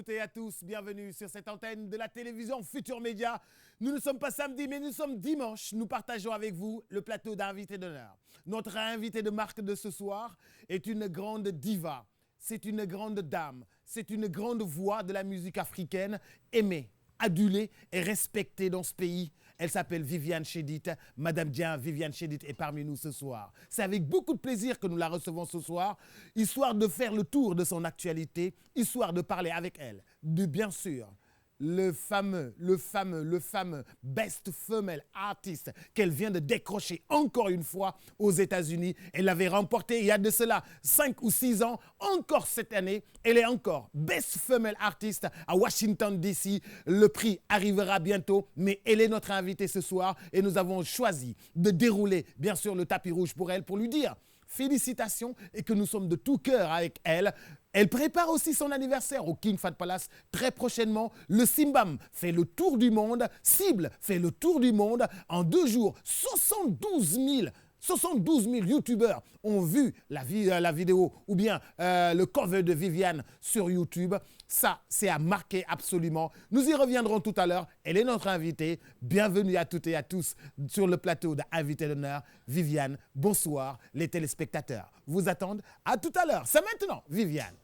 toutes et à tous, bienvenue sur cette antenne de la télévision Futur Média. Nous ne sommes pas samedi, mais nous sommes dimanche. Nous partageons avec vous le plateau d'invités d'honneur. Notre invité de marque de ce soir est une grande diva. C'est une grande dame. C'est une grande voix de la musique africaine, aimée, adulée et respectée dans ce pays. Elle s'appelle Viviane Chidid. Madame Dieng, Viviane Chidid est parmi nous ce soir. C'est avec beaucoup de plaisir que nous la recevons ce soir, histoire de faire le tour de son actualité, histoire de parler avec elle de, bien sûr, le fameux Best Female Artist qu'elle vient de décrocher encore une fois aux États-Unis. Elle l'avait remporté il y a de cela 5 ou 6 ans. Encore cette année, elle est encore Best Female Artist à Washington, D.C. Le prix arrivera bientôt, mais elle est notre invitée ce soir et nous avons choisi de dérouler, bien sûr, le tapis rouge pour elle, pour lui dire félicitations et que nous sommes de tout cœur avec elle. Elle prépare aussi son anniversaire au King Fahd Palace très prochainement. Le Simbam fait le tour du monde. Cible fait le tour du monde. En 2 jours, 72 000 youtubeurs ont vu la vidéo ou bien le cover de Viviane sur YouTube. Ça, c'est à marquer absolument. Nous y reviendrons tout à l'heure. Elle est notre invitée. Bienvenue à toutes et à tous sur le plateau d'Invité d'honneur. Viviane, bonsoir. Les téléspectateurs vous attendent. À tout à l'heure. C'est maintenant, Viviane.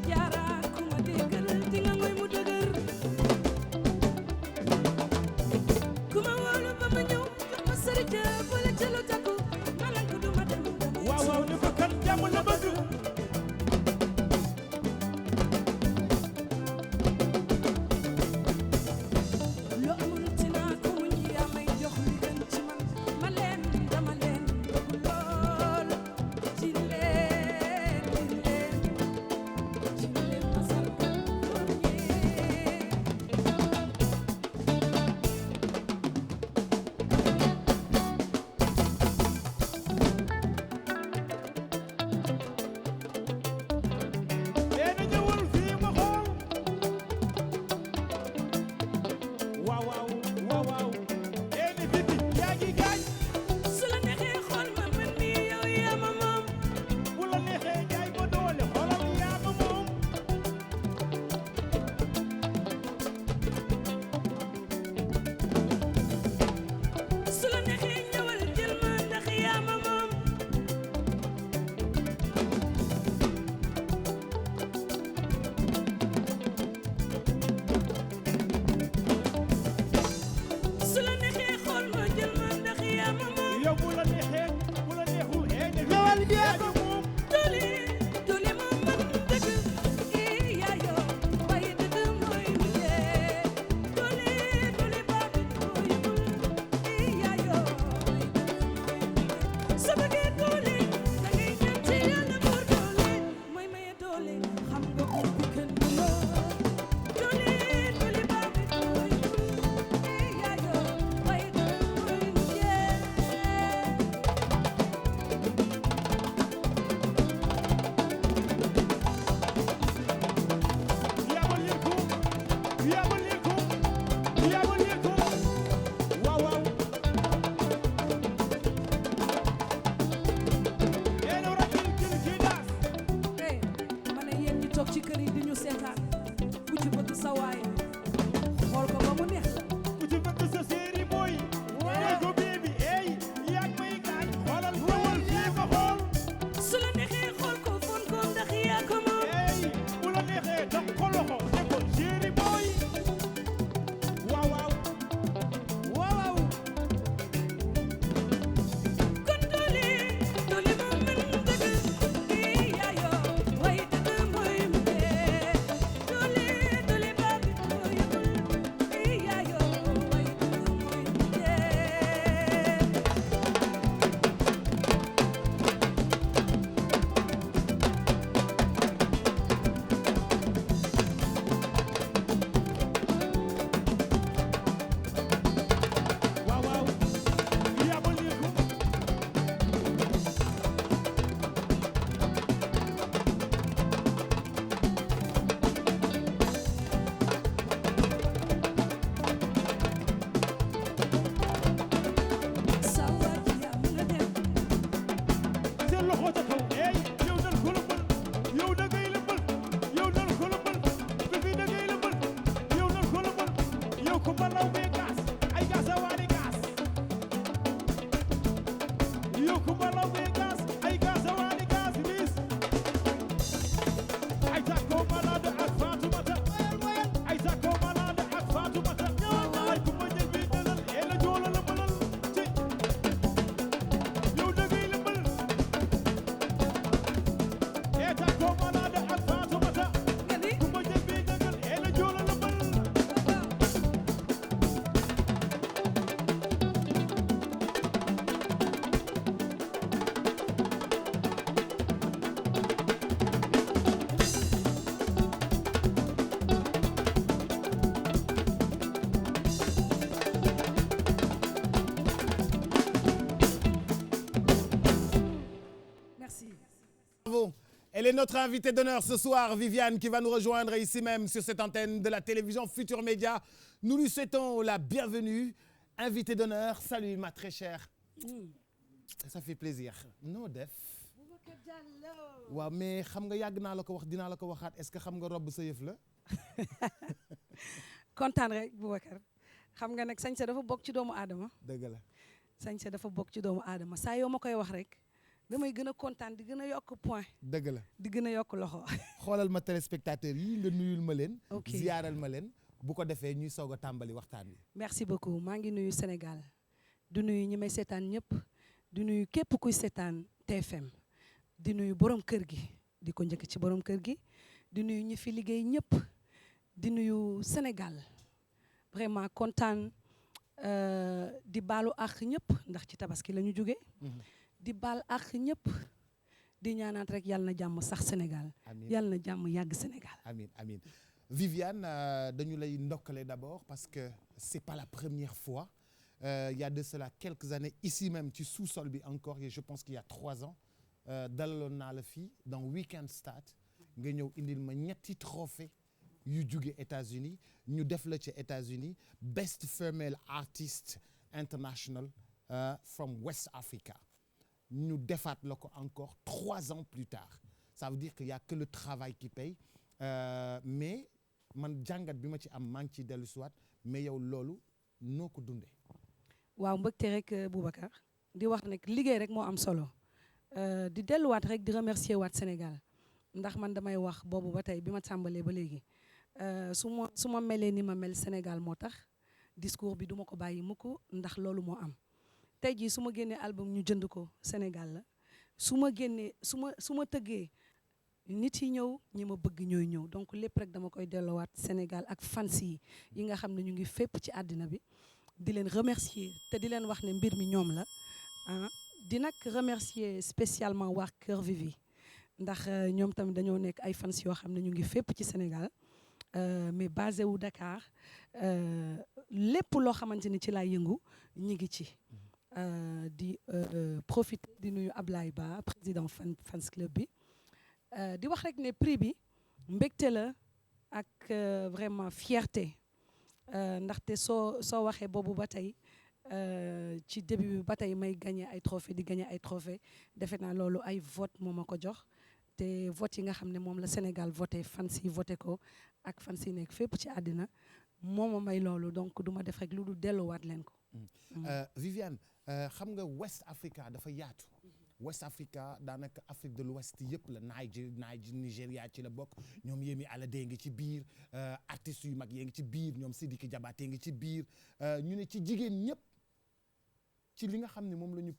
Jaara kuma déggal Elle est notre invitée d'honneur ce soir, Viviane, qui va nous rejoindre ici même sur cette antenne de la télévision Futur Média. Nous lui souhaitons la bienvenue. Invitée d'honneur, salut ma très chère. Ça fait plaisir. noo def. waaw mais xam nga yàgg naa la ko wax dinaa la ko waxaat est-ce que xam nga robb sa yëf la. kontaan rek Boubacar xam nga nag sañse dafa bokk ci doomu aadama. dëgg la. sañse dafa bokk ci doomu aadama saa yoo ma koy wax rek damay gën a kontaan di gën a yokk point. dëgg la di gën a yokk loxo. xoolal ma téléspectateurs yi nga nuyul ma leen. ok ziyaaral ma leen bu ko defee ñuy soog a tàmbali waxtaan wi. merci beaucoup maa ngi nuyu Sénégal di nuyu ñi may seetaan ñëpp di nuyu képp kuy seetaan TFM di nuyu borom kër gi di ko njëkk ci borom kër gi di nuyu ñi fi liggéey ñëpp di nuyu Sénégal vraiment kontaan di baalu àq ñëpp ndax ci tabaski la ñu jóge di baal àq ñëpp di ñaanaat rek yàlla na jàmm sax Sénégal. amiin yàlla na jàmm yàgg Sénégal. amiin amiin Viviane dañu lay ndokkale d'abord parce que c'est pas la première fois il y a de cela quelques années ici même ci sous-sol bi encore et je pense qu'il y a 3 ans dalaloon naa la fii dans Weekend Start nga ñëw indil ma ñetti trophée yu jóge États-Unis ñu def la ci États-Unis Best Female Artist International from West Africa ñu defaat la ko encore 3 ans plus tard ça veut dire qu'il y a que le travail qui paye mais man jàngat bi ma ci am maa ngi ciy dellu siwaat mais yow loolu noo ko dundee. waaw mbëgte rek Boubacar di wax nag liggéey rek moo am solo di delluwaat rek di remercier waat Sénégal ndax man damay wax boobu ba tey bi ma tàmbalee ba léegi su ma melee ni ma mel Sénégal moo tax discours bi duma ko bàyyi mukk ndax loolu moo am tey jii su ma génnee album ñu jënd ko Sénégal la su ma tëggee nit yi ñëw ñi ma bëgg ñooy ñëw donc lépp rek dama koy delloowaat Sénégal ak fans yi nga xam ne ñu ngi fépp ci àddina bi di leen remercier te di leen wax ne mbir mi ñoom la di nag remercier spécialement waa Kër Vivi ndax ñoom tamit dañoo nekk ay fans yoo xam ne ñu ngi fépp ci Sénégal mais basé wu Dakar lépp loo xamante ni ci laay yëngu ñi ngi ci di profiter di nuyu Ablaye Ba président fans club bi di wax rek ne prix bi mbégte la ak vraiment fierté ndaxte soo waxee boobu ba tey ci début bi ba tey may gagné ay trophée di gagné ay trophée defe naa loolu ay vote moo ma ko jox te vote yi nga xam ne moom la Sénégal voté fans yi voté ko ak fans yi nekk fépp ci àddina moo ma may loolu donc du ma def rek lu dul delloowaat leen ko. Viviane xam nga West Africa dafa yaatu. West Africa daanaka Afrique de l'Ouest yëpp la Nigeria ci la bokk ñoom Yemi Alade ngi ci biir artistes yu mag yee ngi ci biir ñoom Sidiki Diabaté ngi ci biir ñu ne ci jigéen ñëpp ci li nga xam ne moom la ñu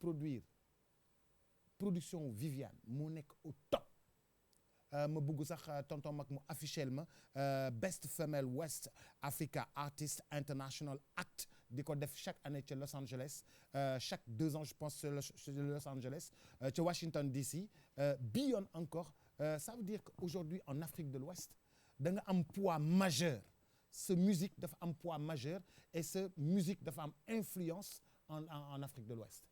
production Viviane moo nekk au top. ma bëgg sax tonton mag mu officiel ma Best Female West Africa Artist International Act di ko def chaque année ca Los Angeles chaque 2 ans je pense ca Los Angeles ca Washington DC bi yoon encore ça veut dire qu'aujourd'hui en Afrique de l'Ouest da nga am poids majeur sa musique dafa am poids majeur et sa musique dafa am influence en Afrique de l'Ouest.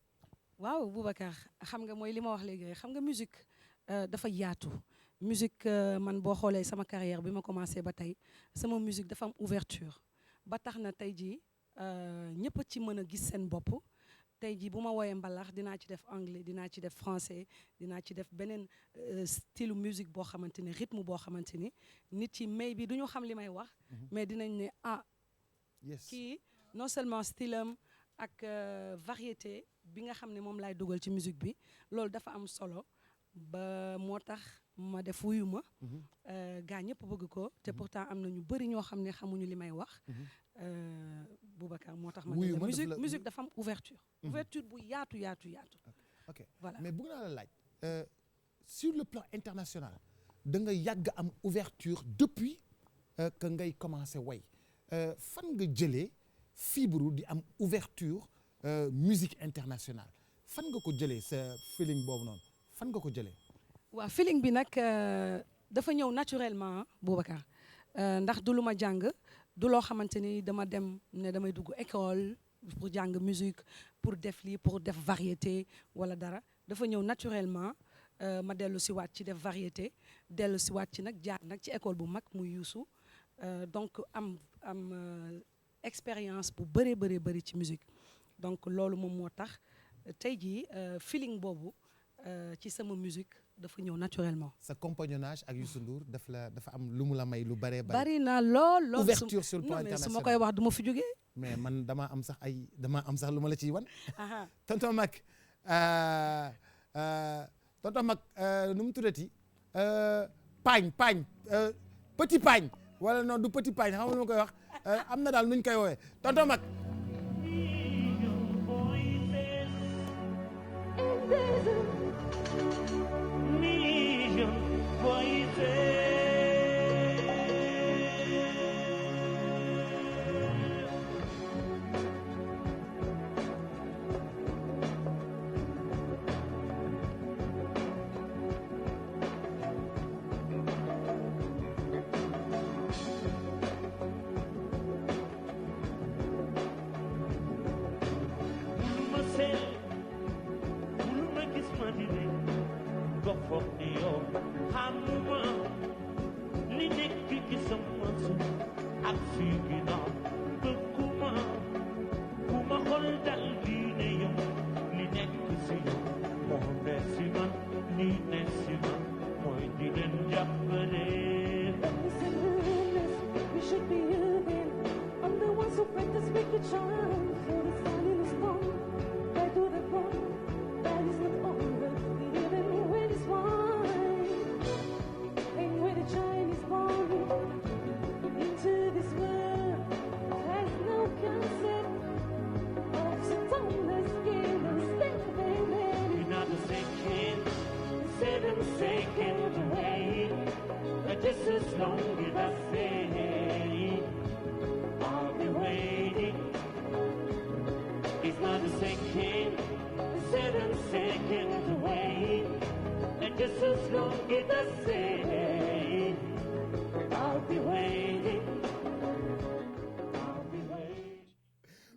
waaw Boubacar xam nga mooy li ma wax léegi xam nga musique dafa yaatu. musique man boo xoolee sama carrière bi ma commencé ba tey sama musique dafa am ouverture ba tax na tey jii ñëpp ci mën a gis seen bopp tey jii bu ma woowee mbalax dinaa ci def anglais dinaa ci def français dinaa ci def beneen style musique boo xamante ni rythme boo xamante ni nit yi may bi du ñu xam li may wax mais dinañ ne kii non seulement style am ak variété bi nga xam ne moom laay dugal ci musique bi loolu dafa am solo ba moo tax ma def wuyu ma gaa ñëpp bëgg ko te pourtant am na ñu bëri ñoo xam ne xamuñu li may wax Boubacar moo tax ma ne musique dafa am ouverture bu yaatu ok voilà mais bëgg naa la laaj sur le plan international da nga yàgg am ouverture depuis que ngay commencé way fan nga jëlee fibre di am ouverture musique internationale fan nga ko jëlee sa feeling boobu noonu fan nga ko jëlee. waaw feeling bi nag dafa ñëw naturellement Boubacar ndax du lu ma jàng du loo xamante ni dama dem ne damay dugg école pour jàng musique pour def lii pour def variété wala dara dafa ñëw naturellement ma dellu si waat ci def variété dellu si waat ci nag jaar nag ci école bu mag muy Youssou donc am expérience bu bëri ci musique donc loolu moom moo tax tey jii feeling boobu ci sama musique dafa ñëw naturellement. sa compagnonnage ak Youssou Ndour dafa am lu mu la may lu bëree bari na lool ouverture sur le plan international su ma koy wax du ma fi jógee. mais man damaa am sax lu ma la ciy wan. tonton Mag nu mu tuddati paañ petit paañ wala non du petit paañ xam nga lu ma koy wax am na daal nuñ koy woowee tonton Mag.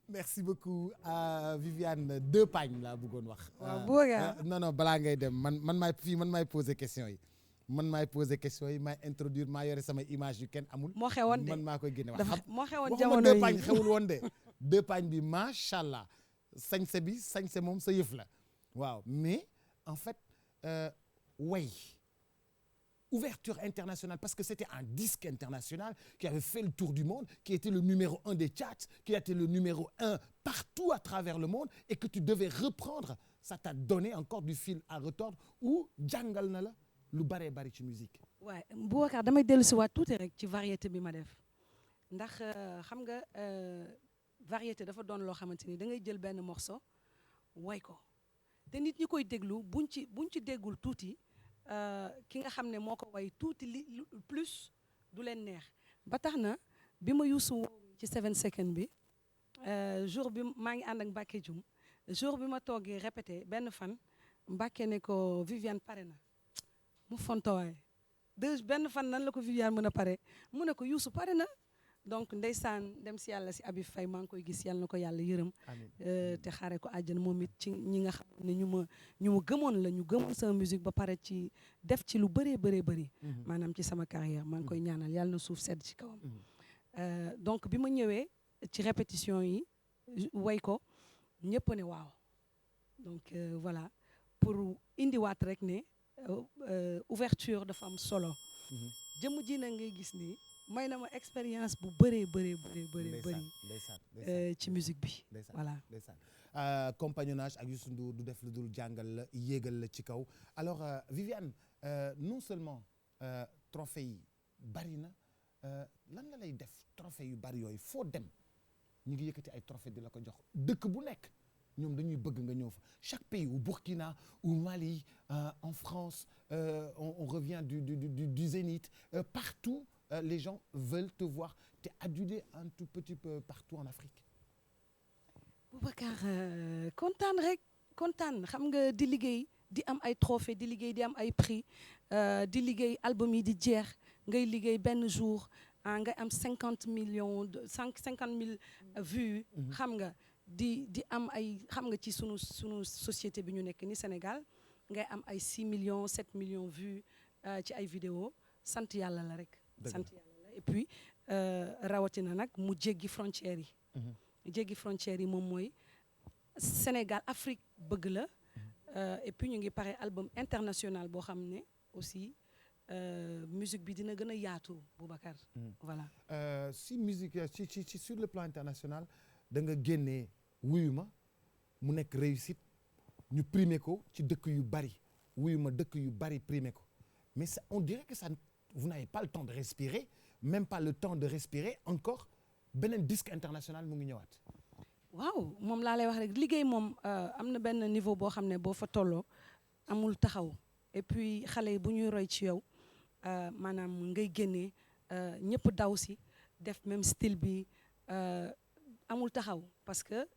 Merci beaucoup Viviane deux pagnes laa bëggoon wax. waaw non balaa ngay dem man maay poser question yi man maay poser question yi maay introduire maa yore sama image yu kenn amul. moo xewoon de man maa koy génne dafa moo xewoon waxuma jamono deux yi paañ xewul woon de deux paañ bi macha allah sañse moom sa yëf la waaw mais en fait way ouverture internationale parce que c'était un disque international qui avait fait le tour du monde, qui était le numéro 1 des charts, qui a été le numéro 1 partout à travers le monde et que tu devais reprendre. Ça t'a donné encore du fil à retordre ou jàngal na la lu baree bari ci musique. waaye Boubacar damay dellu si waat tuuti rek ci variété bi ma def ndax xam nga variété dafa doon loo xamante ni da ngay jël benn morceau way ko te nit ñi koy déglu buñ ci déggul tuuti ki nga xam ne moo ko way tuuti li plus du leen neex ba tax na bi ma Youssou ci 7 seconds bi jour bi maa ngi ànd ak Mbacké Dioum jour bi ma toogee répété benn fan Mbacké ne ko Viviane pare na mu fontowaay benn fan nan la ko Viviane mën a pare mu ne ko Youssou pare na donc ndeysaan dem si yàlla si Habib Faye maa ngi koy gis yàlla na ko yàlla yërëm te xaare ko àjjana moom it ci ñi nga xam ne ñu ma gëmoon la ñu gëmoon sama musique ba pare ci def ci lu bëree bëri maanaam ci sama carrière maa ngi koy ñaanal yàlla na suuf sedd ci kawam donc bi ma ñëwee ci répétition yi way ko ñëpp ne waaw donc voilà pour indiwaat rek ne ouverture dafa am solo jëmm ji na ngay gis ni may na ma expérience bu bëree bëri ci musique bi voilà compagnonnage ak Youssou Ndour du def lu dul jàngal la yéegal la ci kaw alors Viviane non seulement trophée yi bari na lan la lay def trophée yu bari yooyu foo dem ñu ngi yëkkati ay trophée di la ko jox dëkk bu nekk ñoom dañuy bëgg nga ñëw fa chaque pays au Burkina au Mali en France on revient du Zénith partout les gens veulent te voir t'es adulé un tout petit peu partout en Afrique. Boubacar kontaan xam nga di liggéey di am ay trophée di liggéey di am ay prix di liggéey album yi di jeex ngay liggéey benn jour ngay am 50 millions de 50 000 vues. xam nga di am ay xam nga ci sunu société bi ñu nekk ni Sénégal ngay am ay 6 millions 7 millions vues ci ay vidéo sant yàlla la rek. sant yàlla la et puis rawatina nag mu jéggi frontières yi. jéggi frontières yi moom mooy Sénégal Afrique bëgg la et puis ñu ngi pare album international boo xam ne aussi musique bi dina gën a yaatu Boubacar. voilà. si musique ci sur le plan international da nga génnee wuyu ma mu nekk réussite ñu primé ko ci dëkk yu bari wuyu ma dëkk yu bari primé ko mais ça, on dirait que ça vous n'avez pas le temps de respirer même pas le temps de respirer encore beneen disque international mu ngi ñëwaat. waaw moom laa lay wax rek liggéey moom am na benn niveau boo xam ne boo fa tolloo amul taxaw et puis xale yi bu ñuy roy ci yow maanaam ngay génnee ñëpp daw si def même style bi amul taxaw parce que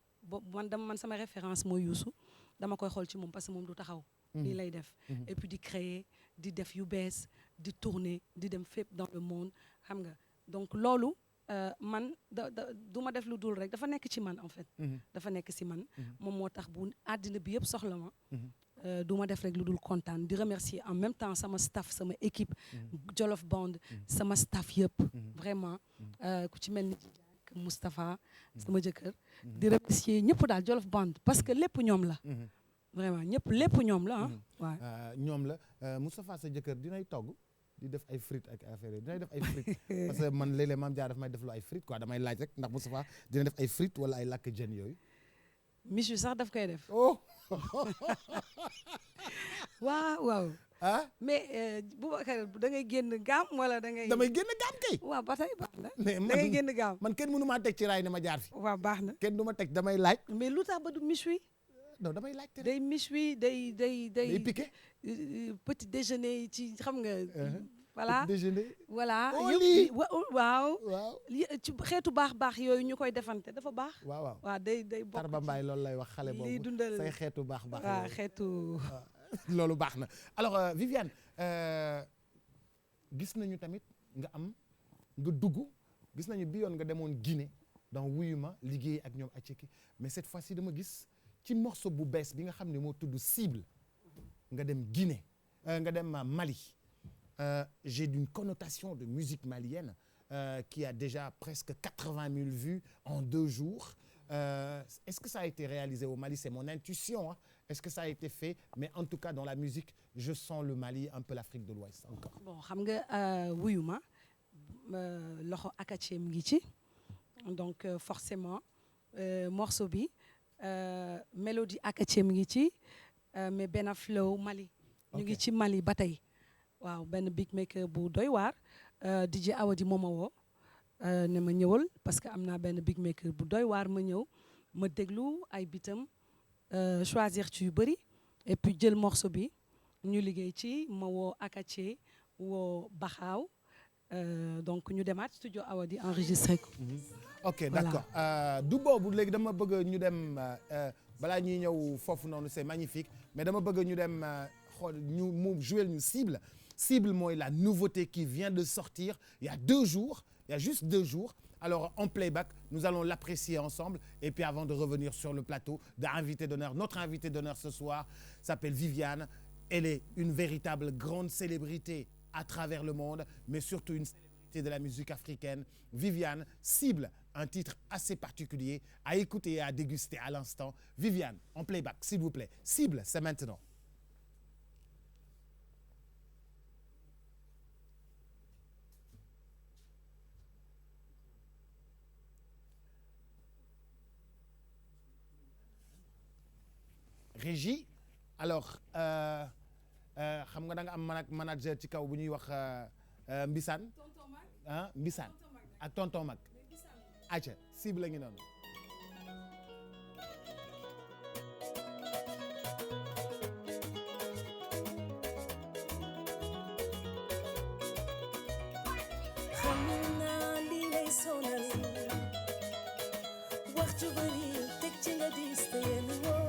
man sama référence mooy Youssou dama koy xool ci moom parce que moom du taxaw. lii lay def et puis di créer di def yu bees di tourner di dem fépp dans le monde xam nga donc loolu man du ma def lu dul rek dafa nekk ci man en fait. dafa nekk ci man. moom moo tax bu àddina bi yëpp soxla ma. du ma def rek lu dul kontaan di remercier en même temps sama staff sama équipe. Jolof Band sama staff yëpp. vraiment ku ci mel ni Moustapha sama jëkkër. di remercier ñëpp daal Jolof Band parce que lépp ñoom la. vraiment ñëpp lépp ñoom la ah. waaw ñoom la Moustapha sa jëkkër dinay togg. di def ay frites ak affaire yi dinay def ay frites parce que man léeg-léeg maam Dia daf may def lu ay frites quoi damay laaj rek ndax Moustapha dina def ay frites wala ay lakk jën yooyu. Michu sax daf koy def. oh. waaw. ah mais Boubacar da ngay génn gaam wala da ngay. damay génn gaam kay. waaw ba tey baax na. mais da ngay génn gaam. man kenn mënu maa teg ci raay ne ma jaar fi. waaw baax na. kenn du ma teg damay laaj. mais lu tax ba du Michu. non damay laaj. day Michu day piqué. petit déjeuner ci xam nga. voilà petit déjeuner. voilà waaw. ci xeetu baax yooyu ñu koy defante dafa baax. waaw day bokk Tarba Mbaye loolu lay wax xale boobu liy dundal say xeetu baax. waaw xeetu. loolu baax na alors Viviane gis nañu tamit nga dugg gis nañu bi yoon nga demoon Guinée donc wuyu ma liggéey ak ñoom Aceki mais cette fois-ci dama gis ci morceau bu bees bi nga xam ne moo tudd cible nga dem Guinée nga dem Mali j'ai une connotation de musique malienne qui a déjà presque 80 000 vues en 2 jours. Est-ce que ça a été réalisé au Mali? C'est mon intuition, hein. Est-ce que ça a été fait? Mais en tout cas, dans la musique, je sens le Mali, un peu l'Afrique de l'Ouest encore. Bon, xam nga wuyuma loxo Akache mu ngi ci donc forcément morceau bi mélodie Akache mu ngi ci mais benn flow Mali. ñu ngi ci Mali ba tey. waaw benn big maker bu doy waar DJ Awadi moo ma woo ne ma ñëwal parce que am naa benn big maker bu doy waar ma ñëw ma déglu ay bitam choisir ci yu bëri et puis jël morceau bi ñu liggéey ci ma woo Akache woo Baxaaw donc ñu demaat studio Awadi enregistré ko. ok d'accord du boobu léegi dama bëgg ñu dem balaa ñuy ñëw foofu noonu c'est magnifique mais dama bëgg ñu dem xool ñu mu jouer ñu cible. Cible mooy la nouveauté qui vient de sortir il y a 2 jours, il y a juste 2 jours. Alors en playback, nous allons l'apprécier ensemble et puis avant de revenir sur le plateau d'invité d'honneur, notre invité d'honneur ce soir s'appelle Viviane. Elle est une véritable grande célébrité à travers le monde, mais surtout une célébrité de la musique africaine. Viviane, Cible, un titre assez particulier à écouter et à déguster à l'instant. Viviane, en playback, s'il vous plaît. Cible, c'est maintenant. Régie alors xam nga da nga am manager ci kaw bu ñuy wax Mbisaan ah Mbisaan ak tonton Mag aca Cible la ngi noonu. xam naa li lay sonal wax ju bari teg ci nga dis te yéen woo.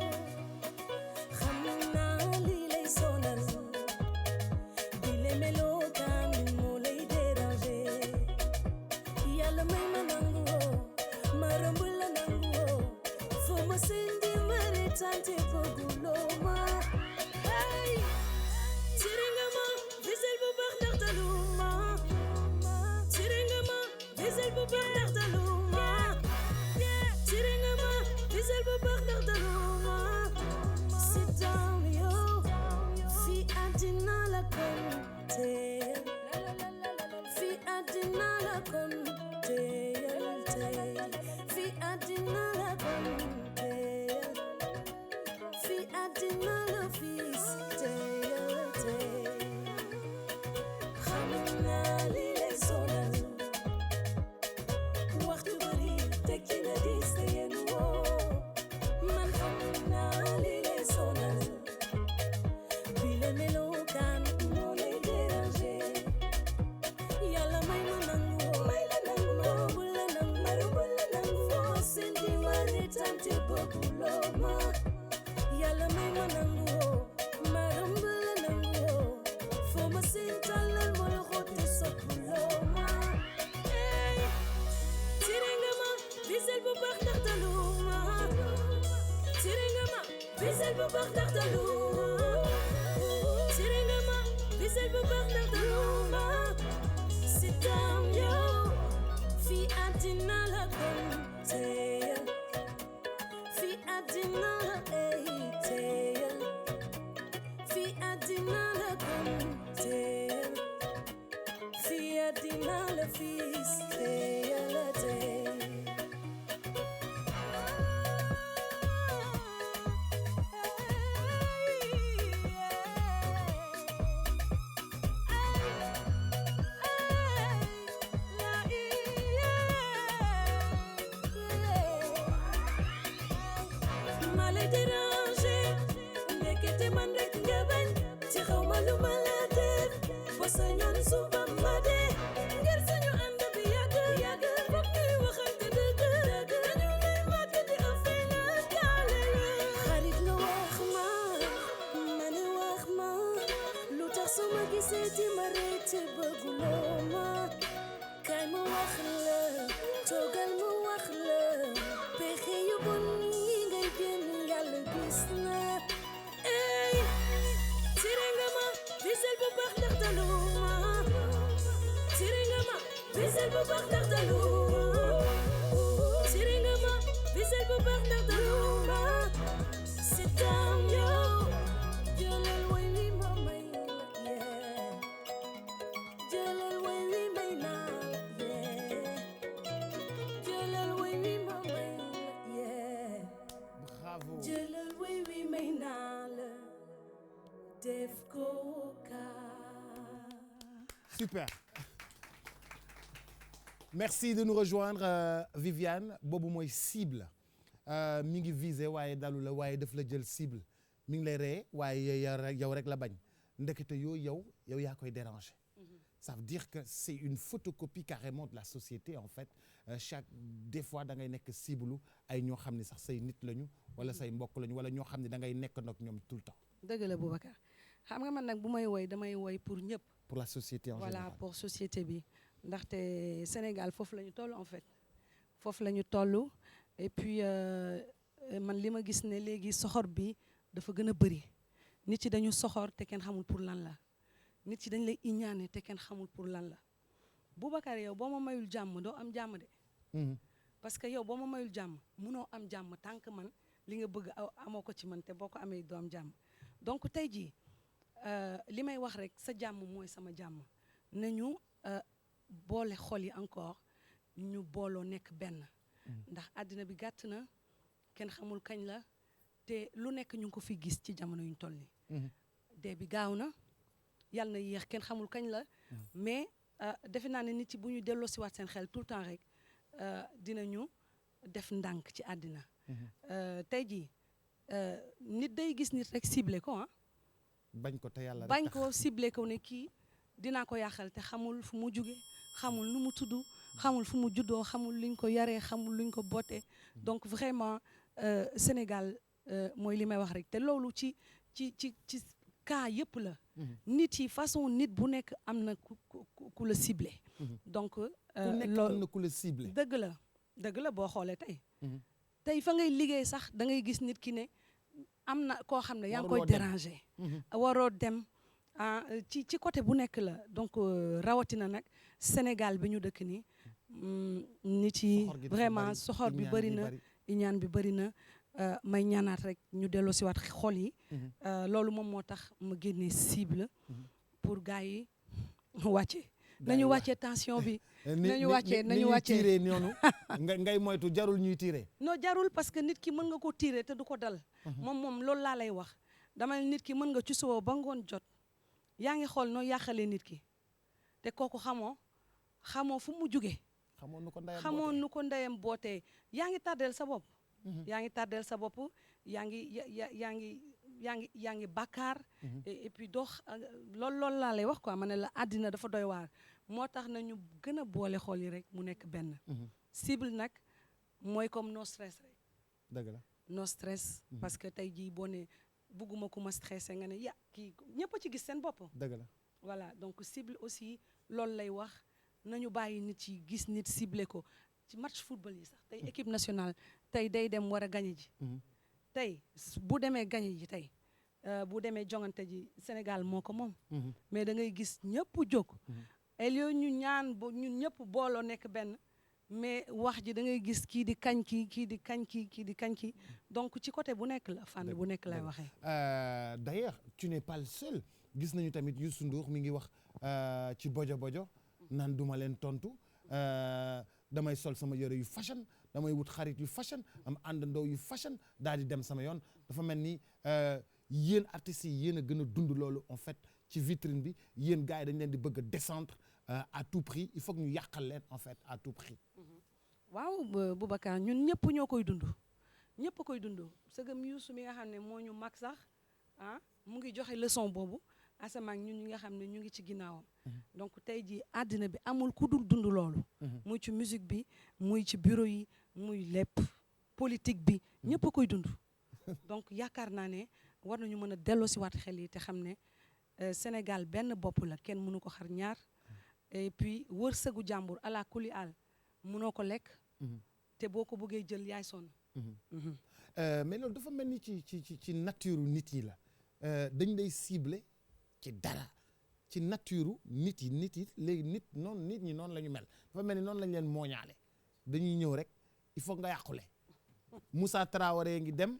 Ey, tiranga ma, visel bu baax ndax daluma baax ndax dalu siri nga ma visel bu baax ndax dalu sitam yow jëlal way wi ma may yeah jëlal way wi may naa yeah jëlal way wi ma may yeah Bravo. jëlal way wi may naa la def ko Super. Merci de nous rejoindre Viviane boobu mooy cible mi ngi visé waaye dalu la waaye daf la jël cible mi ngi lay ree waaye yow rek la bañ ndekete yow yaa koy déranger. Ça veut dire que c'est une photocopie carrément de la société en fait des fois da ngay nekk cible ay ñoo xam ne sax say nit lañu wala say mbokk lañu wala ñoo xam ne da ngay nekk nag ñoom tout le temps. dëgg la Boubacar xam nga man nag bu may woy damay woy pour ñëpp. Pour la société en général. Voilà pour société bi ndaxte Sénégal foofu la ñu toll en fait foofu la ñu toll et puis man li ma gis ne léegi soxor bi dafa gën a bëri nit yi dañu soxor te kenn xamul pour lan la nit yi dañ lay iñaane te kenn xamul pour lan la Boubacar yow boo ma mayul jàmm doo am jàmm de. Parce que yow boo ma mayul jàmm munoo am jàmm tant que man li nga bëgg amoo ko ci man te boo ko amee doo am jàmm donc tey jii li may wax rek sa jàmm mooy sama jàmm nañu boole xol yi encore ñu booloo nekk benn ndax àddina bi gàtt na kenn xamul kañ la te lu nekk ñu ngi ko fi gis ci jamono yuñ toll nii dee bi gaaw na yàlla na yéex kenn xamul kañ la mais defe naa ne nit yi bu ñu delloo si waat seen xel tout le temps rek dinañu def ndànk ci àddina tey jii nit day gis nit rek ciblé ko bañ ko te yàlla bañ ko ciblé ko ne kii dinaa ko yàqal te xamul fu mu jóge xamul nu mu tudd xamul fu mu juddoo xamul luñ ko yaree xamul luñ ko bootee donc vraiment Sénégal mooy li may wax rek te loolu ci cas yëpp la nit yi façon nit bu nekk am na ku la ciblé donc loolu am na ku la ciblé dëgg la boo xoolee tey fa ngay liggéey sax da ngay gis nit ki ne am na koo xam ne yaa ngi koy déranger waroo dem ci côté bu nekk la donc rawatina nag Sénégal bi ñu dëkk ni nit yi vraiment soxor bi bëri na iñaan bi bëri na may ñaanaat rek ñu delloo si waat xol yi loolu moom moo tax ma génnee cible pour gars yi wàcce nañu wàccee tension bi nañu wàccee tiiree noonu ngay moytu jarul ñuy tiiree non jarul parce que nit ki mën nga ko tiiree te du ko dal moom loolu laa lay wax dama nit ki mën nga ci suba ba ngoon jot yaa ngi xool noo yàqalee nit ki te kooku xamoo fu mu jugee xamoo nu ko ndeyam bootee yaa ngi tardeel sa bopp yaa ngi tardeel sa bopp yaa ngi bàkkaar et puis loolu laa lay wax quoi ma ne la àddina dafa doy waar moo tax nañu gën a boole xool yi rek mu nekk benn cible nag mooy comme no stress rek dëgg la no stress parce que tey jii boo ne bugguma ku ma stressé nga ne kii ñëpp a ci gis seen bopp dëgg la voilà donc cible aussi loolu lay wax nañu bàyyi nit yi gis nit ciblé ko ci match football yi sax tey équipe nationale tey day dem war a gañe ji tey bu demee gañe ji tey bu demee jongante ji Sénégal moo ko moom mais da ngay gis ñëpp jóg et yooyu ñu ñaan ñun ñëpp booloo nekk benn mais wax ji da ngay gis kii di kañ kii di kañ kii di kañ kii donc ci côté bu nekk la fànn bu nekk lay waxee d'ailleurs tu n'es pas le seul gis nañu tamit Youssou Ndour mi ngi wax ci bojo bojo naan duma leen tontu damay sol sama yére yu fashion damay wut xarit yu fashion am àndandoo yu fashion daal di dem sama yoon dafa mel ni yéen artistes yi yéen a gën a dund loolu en fait ci vitrine bi yéen gars yi dañ leen di bëgg a descendre à tout prix il faut que ñu yàqal leen en fait à tout prix. waaw Boubacar ñun ñëpp ñoo koy dund ñëpp koy dund sëgëm Youssou mi nga xam ne moo ñu mag sax mu ngi joxe leçon boobu asamaan ñun ñi nga xam ne ñu ngi ci ginnaawam. donc tey jii àddina bi amul ku dul dund loolu. muy ci musique bi muy ci bureau yi muy lépp politique bi ñëpp a koy dund. donc yaakaar naa ne war nañu mën a delloo si waat xel yi te xam ne Sénégal benn bopp la kenn mënu ko xar ñaar et puis wërsëgu jàmbur ala kuli al mënoo ko lekk. te boo ko bëggee jël yaay sonn. mais loolu dafa mel ni ci nature nit yi la dañ lay ciblé ci dara ci nature nit yi léegi nit ñi noonu la ñu mel dafa mel ni noonu lañ leen mooñaale dañuy ñëw rek il faut nga yàqule Moussa Traoré ngi dem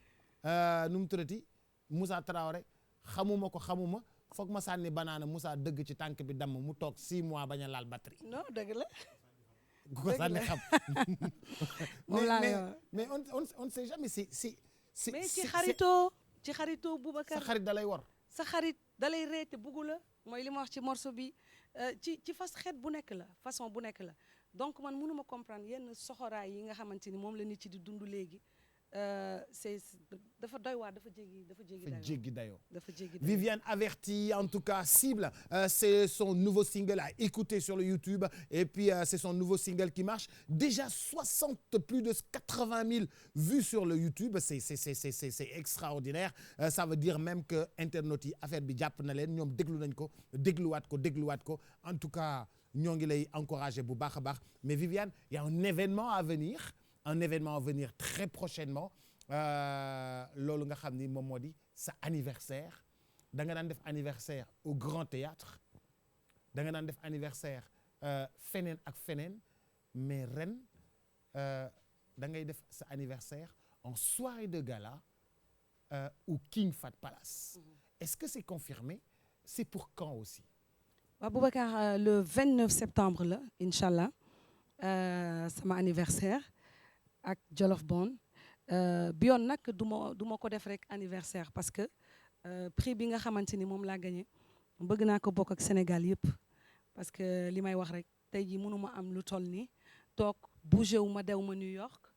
nu mu tuddati Moussa Traoré xamuma foog ma sànni banaana Moussa dëgg ci tànk bi damm mu toog 6 mois bañ a laal batterie. non dëgg la. ku ko sànni xam. mais on ne sait jamais mais ci xaritoo Boubacar. sa xarit da lay war. sa xarit da lay reete buggu la mooy li ma wax ci morceau bi ci xeet bu nekk la façon bu nekk la donc man mënuma comprendre yenn soxoraay yi nga xamante ni moom la nit ci di dund léegi c'est dafa doy waar dafa jéggi dayoo. Viviane avertie, en tout cas cible, c'est son nouveau single à écouter sur le YouTube et puis c'est son nouveau single qui marche. Déjà plus de 80 000 vues sur le YouTube, c'est extraordinaire. Ça veut dire même que internautes yi affaire bi jàpp na leen ñoom déglu nañ ko dégluwaat ko en tout cas ñoo ngi lay encourager bu baax a baax mais Viviane, il y a un événement à venir très prochainement loolu nga xam ni moom moo di sa anniversaire da nga daan def anniversaire au Grand Théâtre da nga daan def anniversaire feneen ak feneen mais ren da ngay def sa anniversaire en soirée de gala au King Fahd Palace. Est-ce que c'est confirmé? C'est pour quand aussi? waaw Boubacar le 29 septembre la incha allah sama anniversaire ak Jolof Bon bi yoon nag du ma ko def rek anniversaire parce que prix bi nga xamante ni moom laa gagné bëgg naa ko bokk ak Sénégal yëpp parce que li may wax rek tey jii mënuma am lu toll ni toog bougé wu ma dew ma New York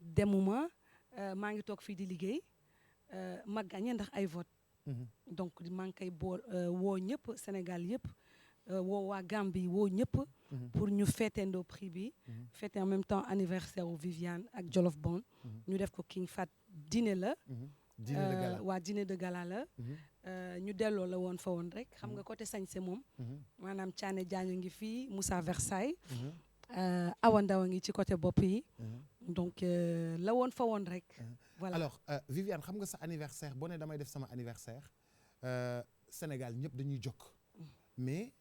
demuma maa ngi toog fii di liggéey ma gagné ndax ay vote donc maa ngi koy woo ñëpp Sénégal yëpp woo waa Gambie woo ñëpp pour ñu feeteendoo prix bi fêter en même temps anniversaire u Viviane ak Jolof Bon ñu def ko King Fahd dîner la dîner de gala la ñu delloo la woon fa woon rek xam nga côté sañse moom maanaam Thiané Diagne ngi fii Moussa Versailles Awa Ndaw a ngi ci côté bopp yi donc la woon fa woon rek voilà. Alors Viviane xam nga sa anniversaire boo ne damay def sama anniversaire Sénégal ñëpp dañuy jokk mais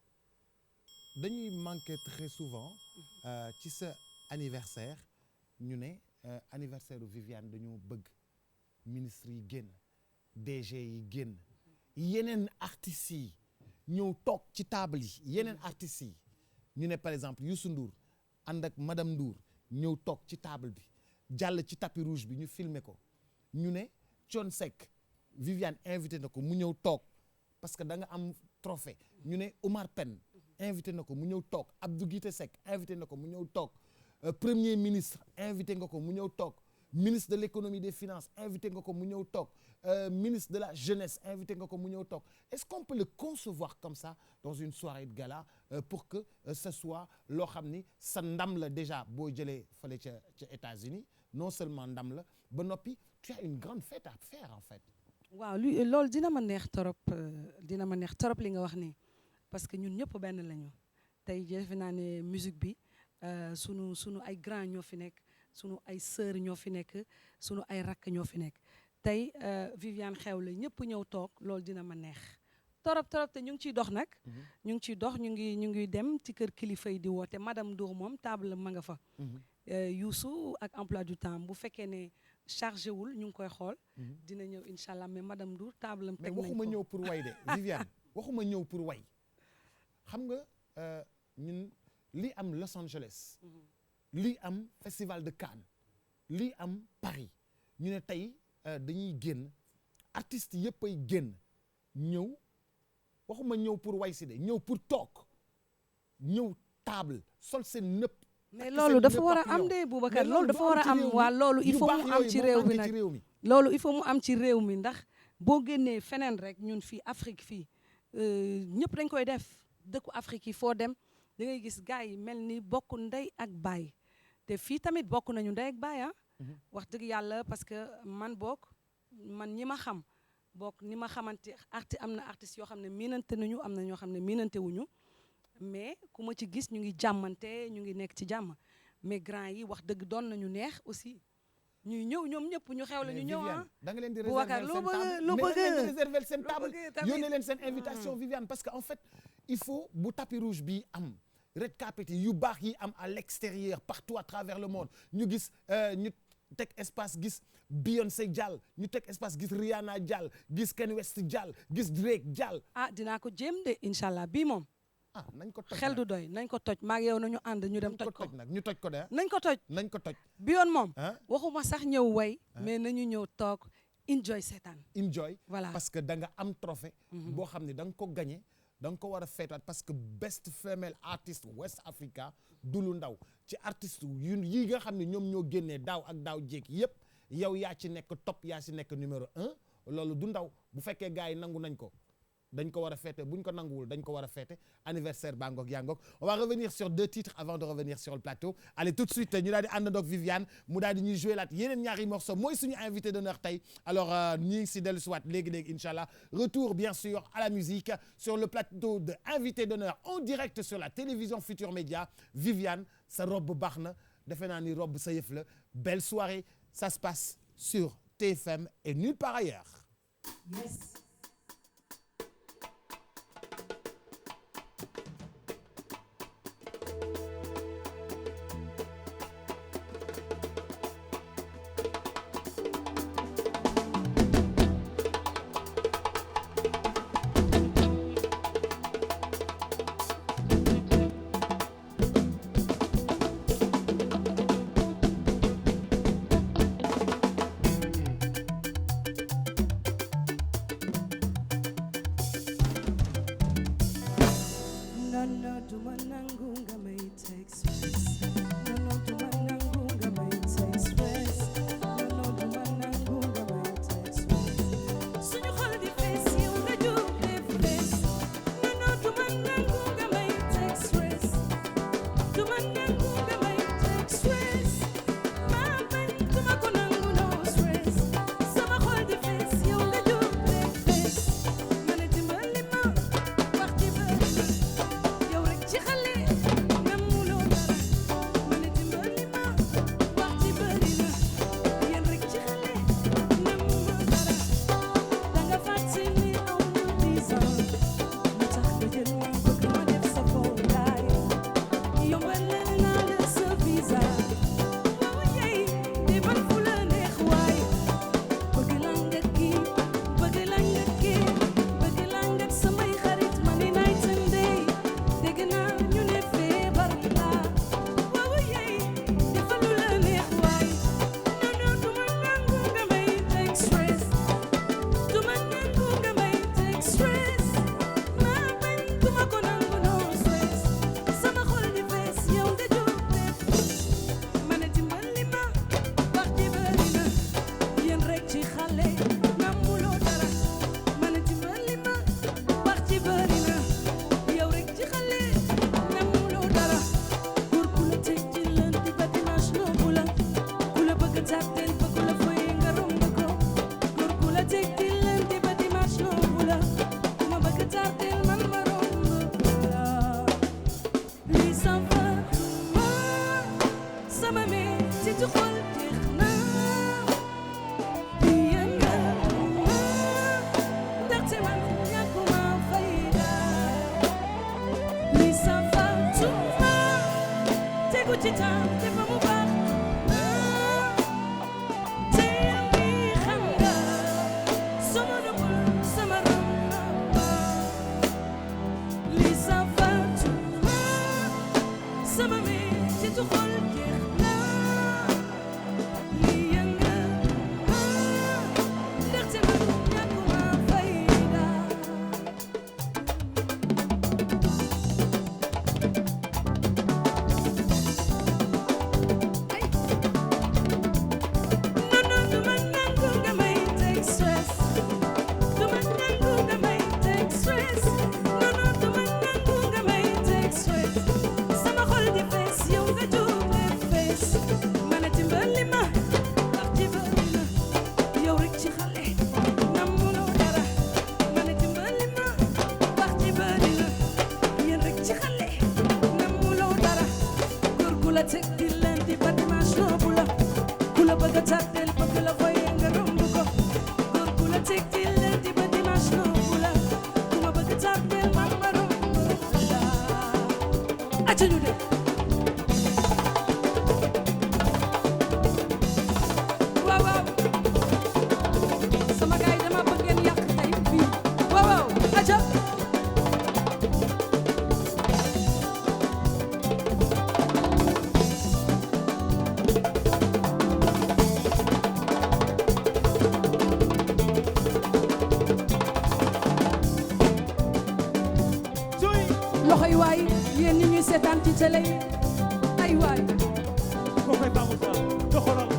dañuy manquer très souvent ci sa anniversaire ñu ne anniversaire u Viviane dañoo bëgg ministre yi génn DG yi génn yeneen artistes yi ñëw toog ci table yi yeneen artistes yi ñu ne par exemple Youssou Ndour ànd ak madame Ndour ñëw toog ci table bi jàll ci tapis rouge bi ñu filmer ko ñu ne Thione Seck Viviane invité na ko mu ñëw toog parce que da nga am trophée ñu ne Omar Pène invité na ko mu ñëw toog Abdou Guité Seck invité na ko mu ñëw toog premier ministre invité nga ko mu ñëw toog ministre de l'économie des finances invité nga ko mu ñëw toog ministre de la jeunesse invité nga ko mu ñëw toog est-ce qu'on peut le concevoir comme ça dans une soirée de gala pour que ce soit loo xam ni sa ndam la déjà boo jëlee fële ca États-Unis non seulement ndam la ba noppi tu as une grande fête à faire en fait. waaw loolu dina ma neex torop li nga wax nii parce que ñun ñëpp benn lañu tey defe naa ne musique bi sunu ay grand ñoo fi nekk sunu ay sœur ñoo fi nekk sunu ay rakk ñoo fi nekk tey Viviane xew la ñëpp ñëw toog loolu dina ma neex torop te ñu ngi ciy dox nag. ñu ngi ciy dox ñu ngi dem ci kër kilifa yi di woote madame Ndour moom table ma nga fa. Youssou ak emploi du temps bu fekkee ne chargé wul ñu ngi koy xool. dina ñëw incha allah mais madame Ndour table am teg nañ ko mais waxuma ñëw pour way de Viviane waxuma ñëw pour way xam nga ñun lii am Los Angeles. lii am Festival de Cannes lii am Paris ñu ne tey dañuy génn artistes yëpp ay génn ñëw waxuma ñëw pour way si de ñëw pour toog ñëw table sol seen nëpp. mais loolu dafa war a am de Boubacar loolu dafa war a am waa loolu il faut mu am ci réew mi nag loolu il faut mu am ci réew mi ndax boo génnee feneen rek ñun fii Afrique fii ñëpp dañ koy def dëkku Afrique yi foo dem da ngay gis gars yi mel ni bokk ndey ak baay te fii tamit bokk nañu ndey ak baay wax dëgg yàlla parce que man ñi ma xam bokk ni ma xamante am na artistes yoo xam ne miinante nañu am na ñoo xam ne miinante wuñu mais ku ma ci gis ñu ngi jàmmante ñu ngi nekk ci jàmm mais grand yi wax dëgg doon nañu neex aussi ñuy ñëw ñoom ñëpp ñu xew la ñu ñëw da nga leen di réserver seen table yónnee leen seen invitation Viviane parce que en fait il faut bu tapis rouge bi am red carpet yu baax yi am à l'extérieur partout à travers le monde ñu gis ñu teg espace gis Beyoncé jàll ñu teg espace gis Rihanna jàll gis Kanye West jàll gis Drake jàll. dinaa ko jéem de incha allah bii moom. nañ ko toj xel du doy nañ ko toj maag yow nañu ànd ñu dem toj ko nag ñu toj ko de. nañ ko toj nañ ko toj. bi yoon moom. waxuma sax ñëw way. mais nañu ñëw toog enjoy seetaan. enjoy voilà parce que da nga am trophée. boo xam ne da nga ko gagné. da nga ko war a feetaat parce que best female artist West Africa du lu ndaw ci artiste yi nga xam ne ñoom ñoo génnee daaw ak daaw jéeg yépp yow yaa ci nekk top yaa ci nekk numéro 1 loolu du ndaw bu fekkee gars yi nangu nañ ko dañ ko war a feete buñ ko nanguwul dañ ko war a feete anniversaire baa ngoog yaa ngoog on va revenir sur 2 titres avant de revenir sur le plateau allez tout de suite ñu daal di àndandoog Viviane mu daal di ñuy jouer laat yeneen ñaari morceau mooy suñu invité d'honneur tey alors ñi ngi si dellu si waat léegi-léegi incha allah retour bien sûr à la musique sur le plateau de invité d'honneur en direct sur la télévision Futur Média Viviane sa robe baax na defe naa ni robe sa yëf la belle soirée ça se passe sur TFM et nulle part ailleurs. Yes. waay yéen ñi ñuy seetaan ci télé yi ay waay ko koy Pape Moussa doxalal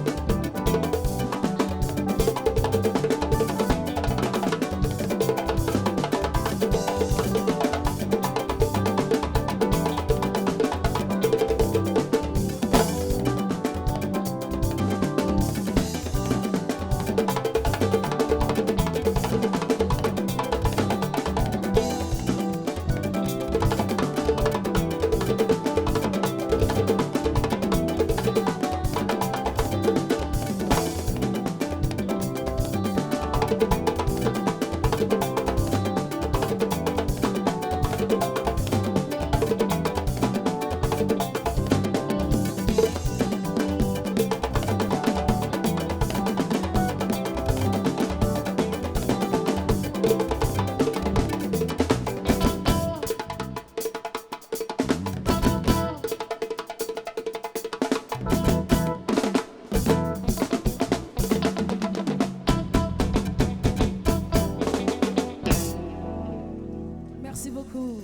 merci beaucoup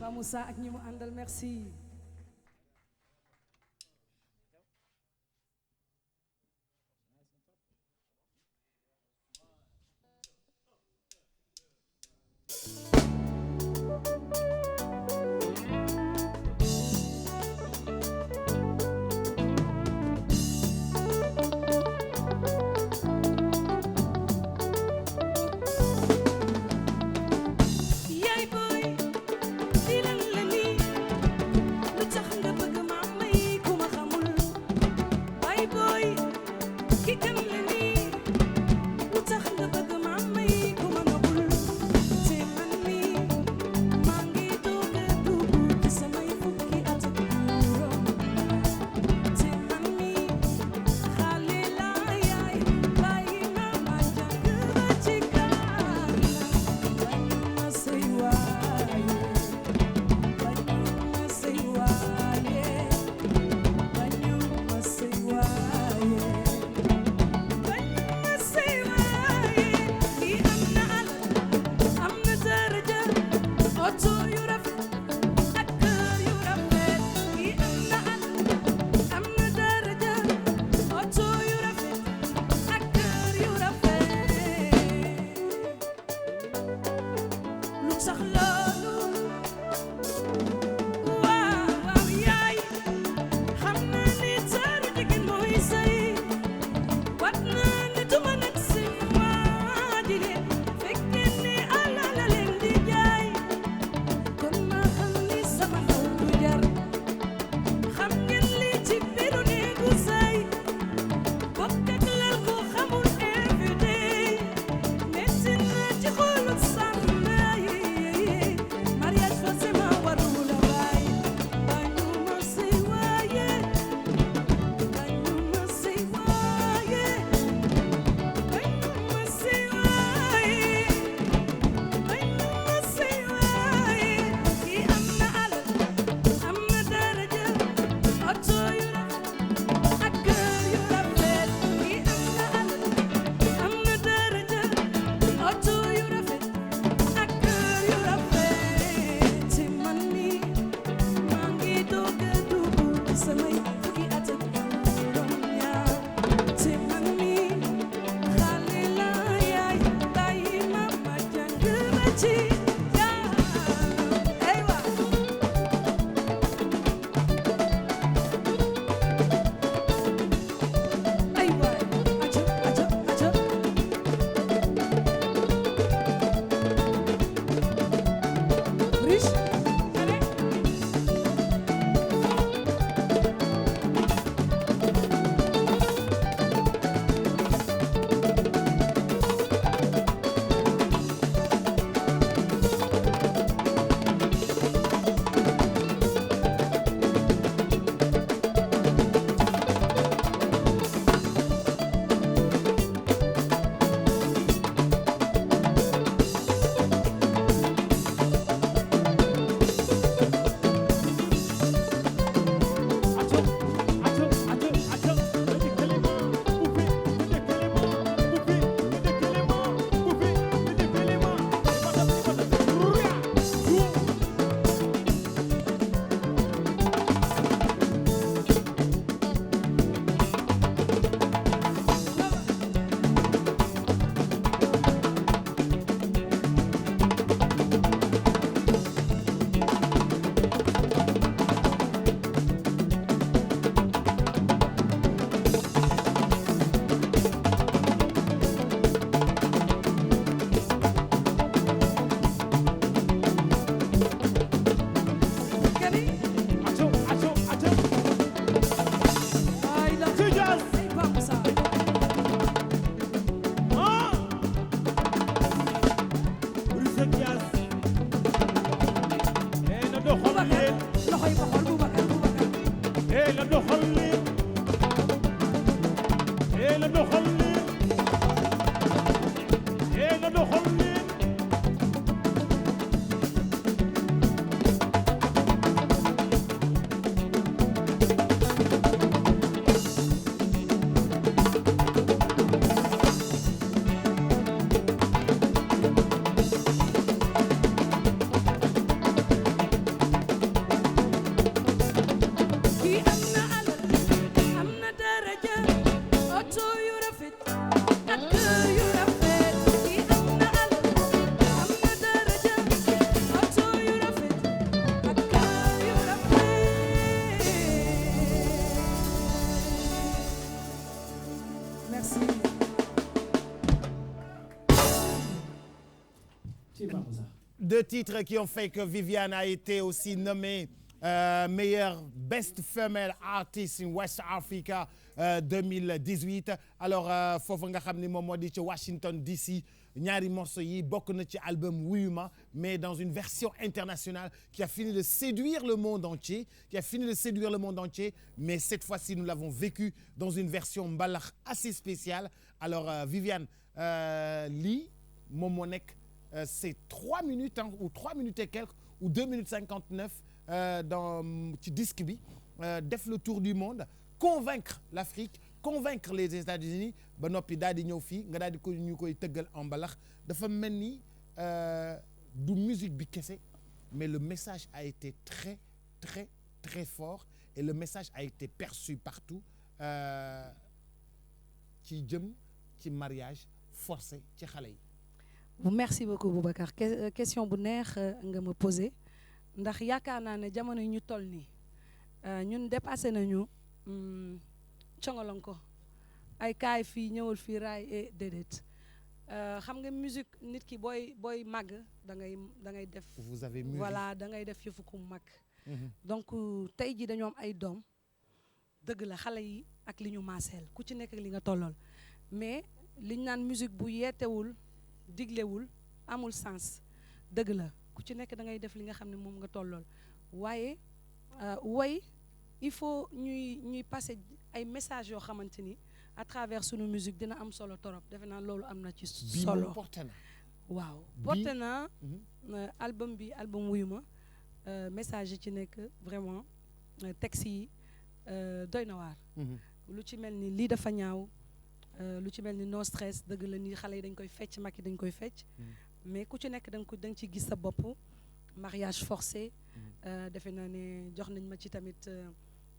Pape Moussa ak ñi mu àndal merci yaay boy di lan la nii lu tax nga bëgg ma may ku ma xamul yaay boy ki kan la nii lu tax nga bëgg ma may ku ma nobul te man mi maa ngi doog a dugg ci samay fukki at ak juróom te man mi xale laa yaay bàyyi na ma jàng ba ci kanam bañu ma say waaye bañu ma say waaye bañu ma say waaye merci. Deux titres qui ont fait que Viviane a été aussi nommée meilleure Best Female Artist in West Africa 2018 alors foofu nga xam ni moom moo di ci Washington DC ñaari morceaux yi bokk na ci album Wuyu Ma mais dans une version internationale qui a fini de séduire le monde entier mais cette fois-ci nous l'avons vécu dans une version mbalax assez spéciale alors Viviane lii moom moo nekk c'est 3 minutes ou 3 minutes et quelques ou 2 minutes 59 dans ci disque bi def le tour du monde convaincre l'Afrique convaincre les États-Unis ba noppi daal di ñëw fii nga daal di ko ñu koy tëggal en mbalax dafa mel ni du musique bi kese mais le message a été très très très fort et le message a été perçu partout ci jëm ci mariage forcé ci xale yi. Merci beaucoup Boubacar question bu neex nga ma posé ndax yaakaar naa ne jamono yi ñu toll nii ñun dépassé nañu congolon ko ay kaay fii ñëwal fii raay déedéet xam nga musique nit ki booy màgg da ngay def. Vous avez mûri. Voilà da ngay def yëfu ku mag. Donc tey ji dañoo am ay doom dëgg la xale yi ak li ñu maaseel ku ci nekk ak li nga tollool mais liñ naan musique bu yeetewul diglewul amul sens dëgg la ku ci nekk da ngay def li nga xam ne moom nga tollool waaye woy il faut ñuy passer ay messages yoo xamante ni à travers sunu musique dina am solo torop defe naa loolu am na ci solo waaw porté na album Wuyu Ma message yi ci nekk vraiment texte yi doy na waar lu ci mel ni lii dafa ñaaw lu ci mel ni no stress dëgg la ni xale yi dañ koy fecc mag yi dañ koy fecc mais ku ci nekk da nga ci gis sa bopp mariage forcé defe naa ne jox nañ ma ci tamit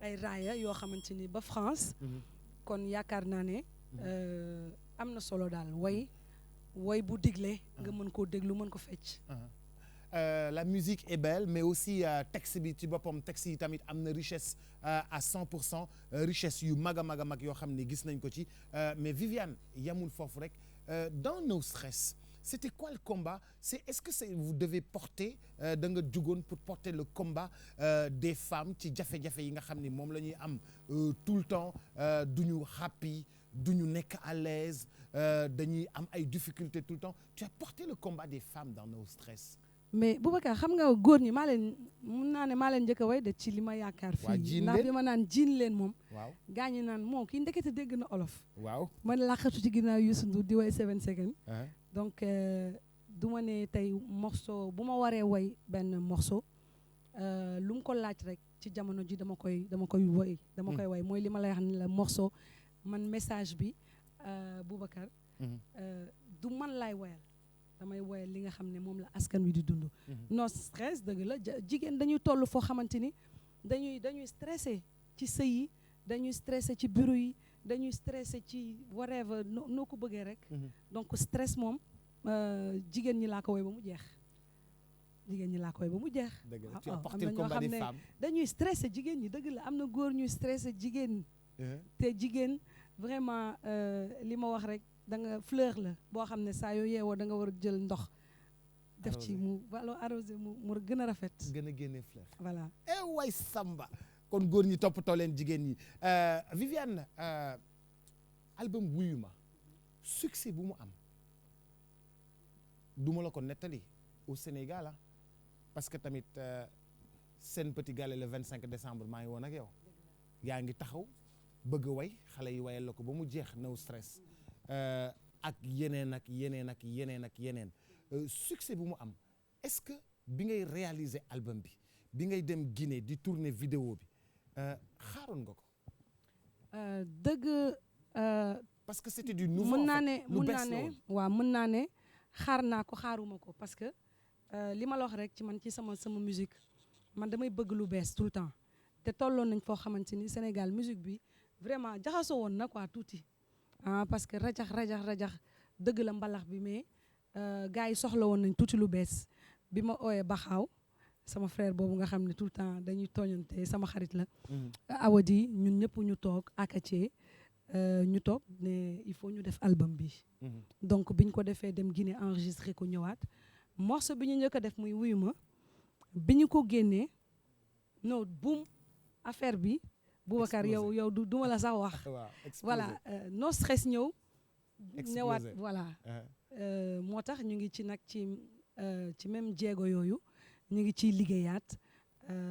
ay raaya yoo xamante ni ba France kon yaakaar naa ne am na solo daal woy bu digle nga mën koo déglu mën ko fecc la musique est belle mais aussi texte bi ci boppam texte yi tamit am na richesse à 100% richesse yu mag a mag a mag yoo xam ne gis nañ ko ci mais Viviane yamul foofu rek dans No Stress c'était quoi le combat est-ce que vous devez porter da nga jugoon pour porter le combat des femmes ci jafe-jafe yi nga xam ni moom la ñuy am tout le temps duñu happy duñu nekk à l'aise dañuy am ay difficultés tout le temps tu as porté le combat des femmes dans No Stress. mais Boubacar xam nga góor ñi mun naa ne maa leen njëkk a way de ci li ma yaakaar fii ndax bi ma naan jiin leen moom waaw gaa ñi naan moo kii ndekete dégg na olof waaw man laqatu ci ginnaaw Youssou Ndour di way 7 seconds donc du ma ne tey morceau bu ma waree way benn morceau lu mu ko laaj rek ci jamono ji dama koy way mooy li ma lay wax ni la morceau man message bi Boubacar du man laay wayal damay woyal li nga xam ne moom la askan wi di dund no stress dëgg la jigéen dañuy toll foo xamante ni dañuy stressé ci sëy yi dañuy stressé ci bureau yi dañuy stressé ci whatever noo ko bëggee rek donc stress moom jigéen ñi laa ko woy ba mu jeex tu as porté le combat des femmes dañuy stressé jigéen ñi dëgg la am na góor ñuy stressé jigéen te jigéen vraiment li ma wax rek da nga fleur la boo xam ne saa yoo yeewoo da nga war a jël ndox def ci mu wala arrosé mu gën a rafet gën a génne fleur voilà way samba kon góor ñi toppatoo leen jigéen ñi Viviane album Wuyu Ma succès bu mu am duma la ko nettali au Sénégal parce que tamit seen petit gallé le 25 décembre maa ngi woon ak yow yaa ngi taxaw bëgg a way xale yi wayal la ko ba mu jeex No Stress ak yeneen succès bu mu am est-ce que bi ngay réaliser album bi ngay dem Guinée di tourner vidéo bi xaaroon nga ko dëgg parce que c'était du nouveau mën naa ne xaar naa ko xaaruma ko parce que li ma la wax rek ci man ci sama musique man damay bëgg lu bees tout le temps te tolloon nañ foo xamante ni Sénégal musique bi vraiment jaxasoo woon na quoi tuuti parce que rajax dëgg la mbalax bi mais gars yi soxla woon nañ tuuti lu bees bi ma ooyee Baxaaw sama frère boobu nga xam ne tout le temps dañuy tooñante sama xarit la Awadi ñun ñëpp ñu toog akacee ñu toog ne il faut ñu def album bi. donc biñ ko defee dem Guinée enregistré ko ñëwaat morceau bi ñu njëkk a def muy wuyu ma bi ñu ko génnee non boum affaire bi Boubacar yow du ma la sax wax. waaw voilà no stress ñëw. ñëwaat explosé. voilà. moo tax ñu ngi ci nag ci même jéego yooyu ñu ngi ciy liggéeyaat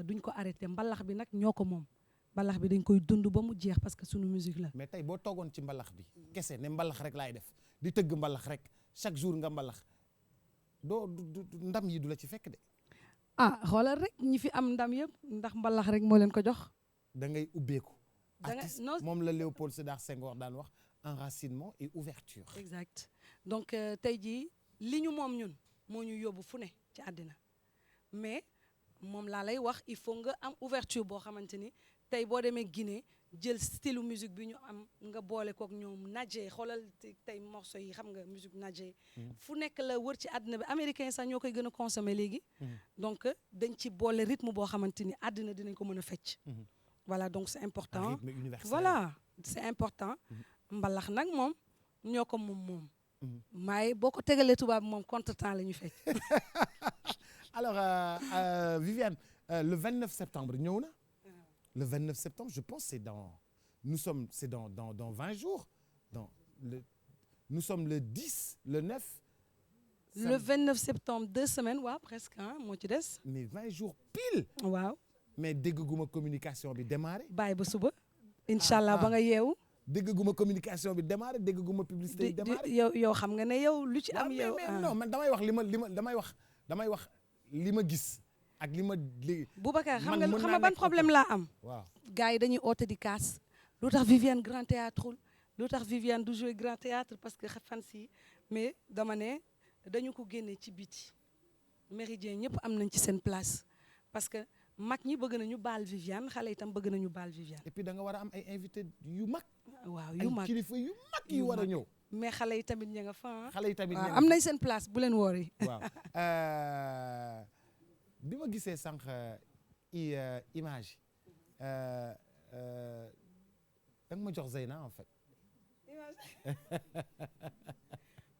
duñ ko arrêté mbalax bi nag ñoo ko moom mbalax bi dañ koy dund ba mu jeex parce que sunu musique la. mais tey boo toogoon ci mbalax bi kese ne mbalax rek laay def di tëgg mbalax rek chaque jour nga mbalax doo ndam yi du la ci fekk de. ah xoolal rek ñi fi am ndam yëpp ndax mbalax rek moo leen ko jox. da ngay ubbeeku. da nga artiste non moom la Léopold Sédar Senghor daan wax enracinement et ouverture. exact donc tey jii li ñu moom ñun moo ñu yóbbu fu ne ci àddina mais moom laa lay wax il faut nga am ouverture boo xamante ni tey boo demee Guinée jël style musique bi ñu am nga boole kook ñoom naje xoolal tey morceau yi xam nga musique naje fu nekk la wër ci àddina bi américain sax ñoo koy gën a consommer léegi donc dañ ci boole rythme boo xamante ni àddina dinañ ko mën a fecc voilà donc c'est important Un rythme universel. voilà c'est important mbalax nag moom ñoo ko moom maaye boo ko tegalee tubaab moom contretemps la ñu fecc. Alors Viviane le 29 septembre ñëw na. Le 29 septembre, je pense c'est dans 20 jours. Nous sommes le 10, le 9. Le 29 septembre 2 semaines waaw presque moo ci des. Mais 20 jours pile. waaw. mais dégguma communication bi démarré. bàyyi ba suba. incha allah ba nga yeewu. dégguma communication bi démarré dégguma publicité bi démarré. yow xam nga ne yow lu ci am. yow mais non man damay wax li ma gis. ak li ma li. Boubacar xam nga ban problème laa am. waaw gars yi dañuy oote di kaas. lu tax Viviane grand théâtre lu tax Viviane du jouer grand théâtre parce que fan si mais dama ne dañu ko génne ci biti. Méridien ñëpp am nañ ci seen place parce que mag ñi bëgg nañu baal Viviane xale itam bëgg nañu baal Viviane. et puis da nga war a am ay invité yu mag. waaw yu mag ay kilifa yu mag yu war a ñëw. mais xale yi tamit ña nga fa. xale yi tamit am nañ seen place bu leen woori. waaw bi ma gisee sànq image da nga ma jox Zeyna en fait.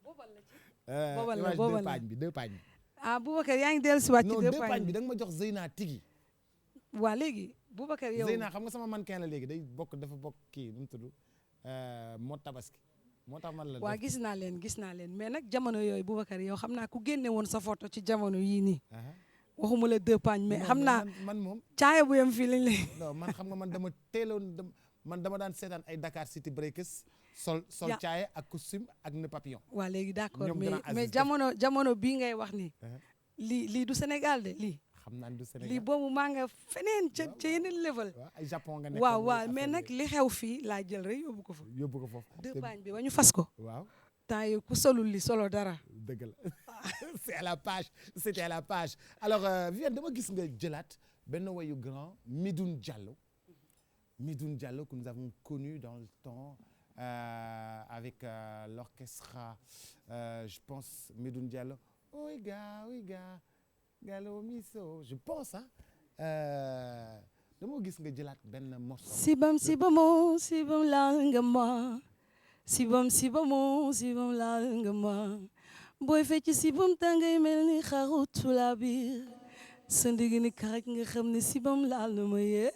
boobal la ci. boobal la deux paañ bi. ah Boubacar yaa ngi dellusiwaat ci non deux deux paañ paañ bi da nga ma jox Zeyna tigi. waa léegi Boubacar yow. Zeyna xam nga sama mannequin la léegi dafa bokk kii nu mu tudd moo tabaski moo tax man la. waa gis naa leen mais nag jamono yooyu Boubacar yow xam naa ku génne woon sa photo ci jamono yii nii. waxuma la deux paañ mais xam naa man moom. caaya bu yem fii lañ lay. non man xam nga man dama teeloon man dama daan seetaan ay Dakar City Breakers. sol caaya ak costume ak nœud papillon. waa léegi d'accord ñoom mais jamono bii ngay wax ni lii du Sénégal de lii. xam naa du Sénégal lii boobu maa nga feneen ca yeneen level. waaw ay Japon nga nekk. waaw mais nag li xew fii laa jël rek yóbbu ko fa. yóbbu ko foofu. deux paañ bi ba ñu fas ko. waaw. temps yi ku solul li solo dara. dëgg la c'était à la page alors Viviane dama gis nga jëlaat benn wayu grand Medoune Diallo que nous avons connu dans le temps avec l'orchestre je pense Medoune Diallo oiga Gallo Misso je pense dama gis nga jëlaat benn morceau. sibam laal nga ma sibam laal nga ma booy fecc sibam tàngay mel ni xaru tula biir sa ndigg ni karaj nga xam ne sibam laal na ma yee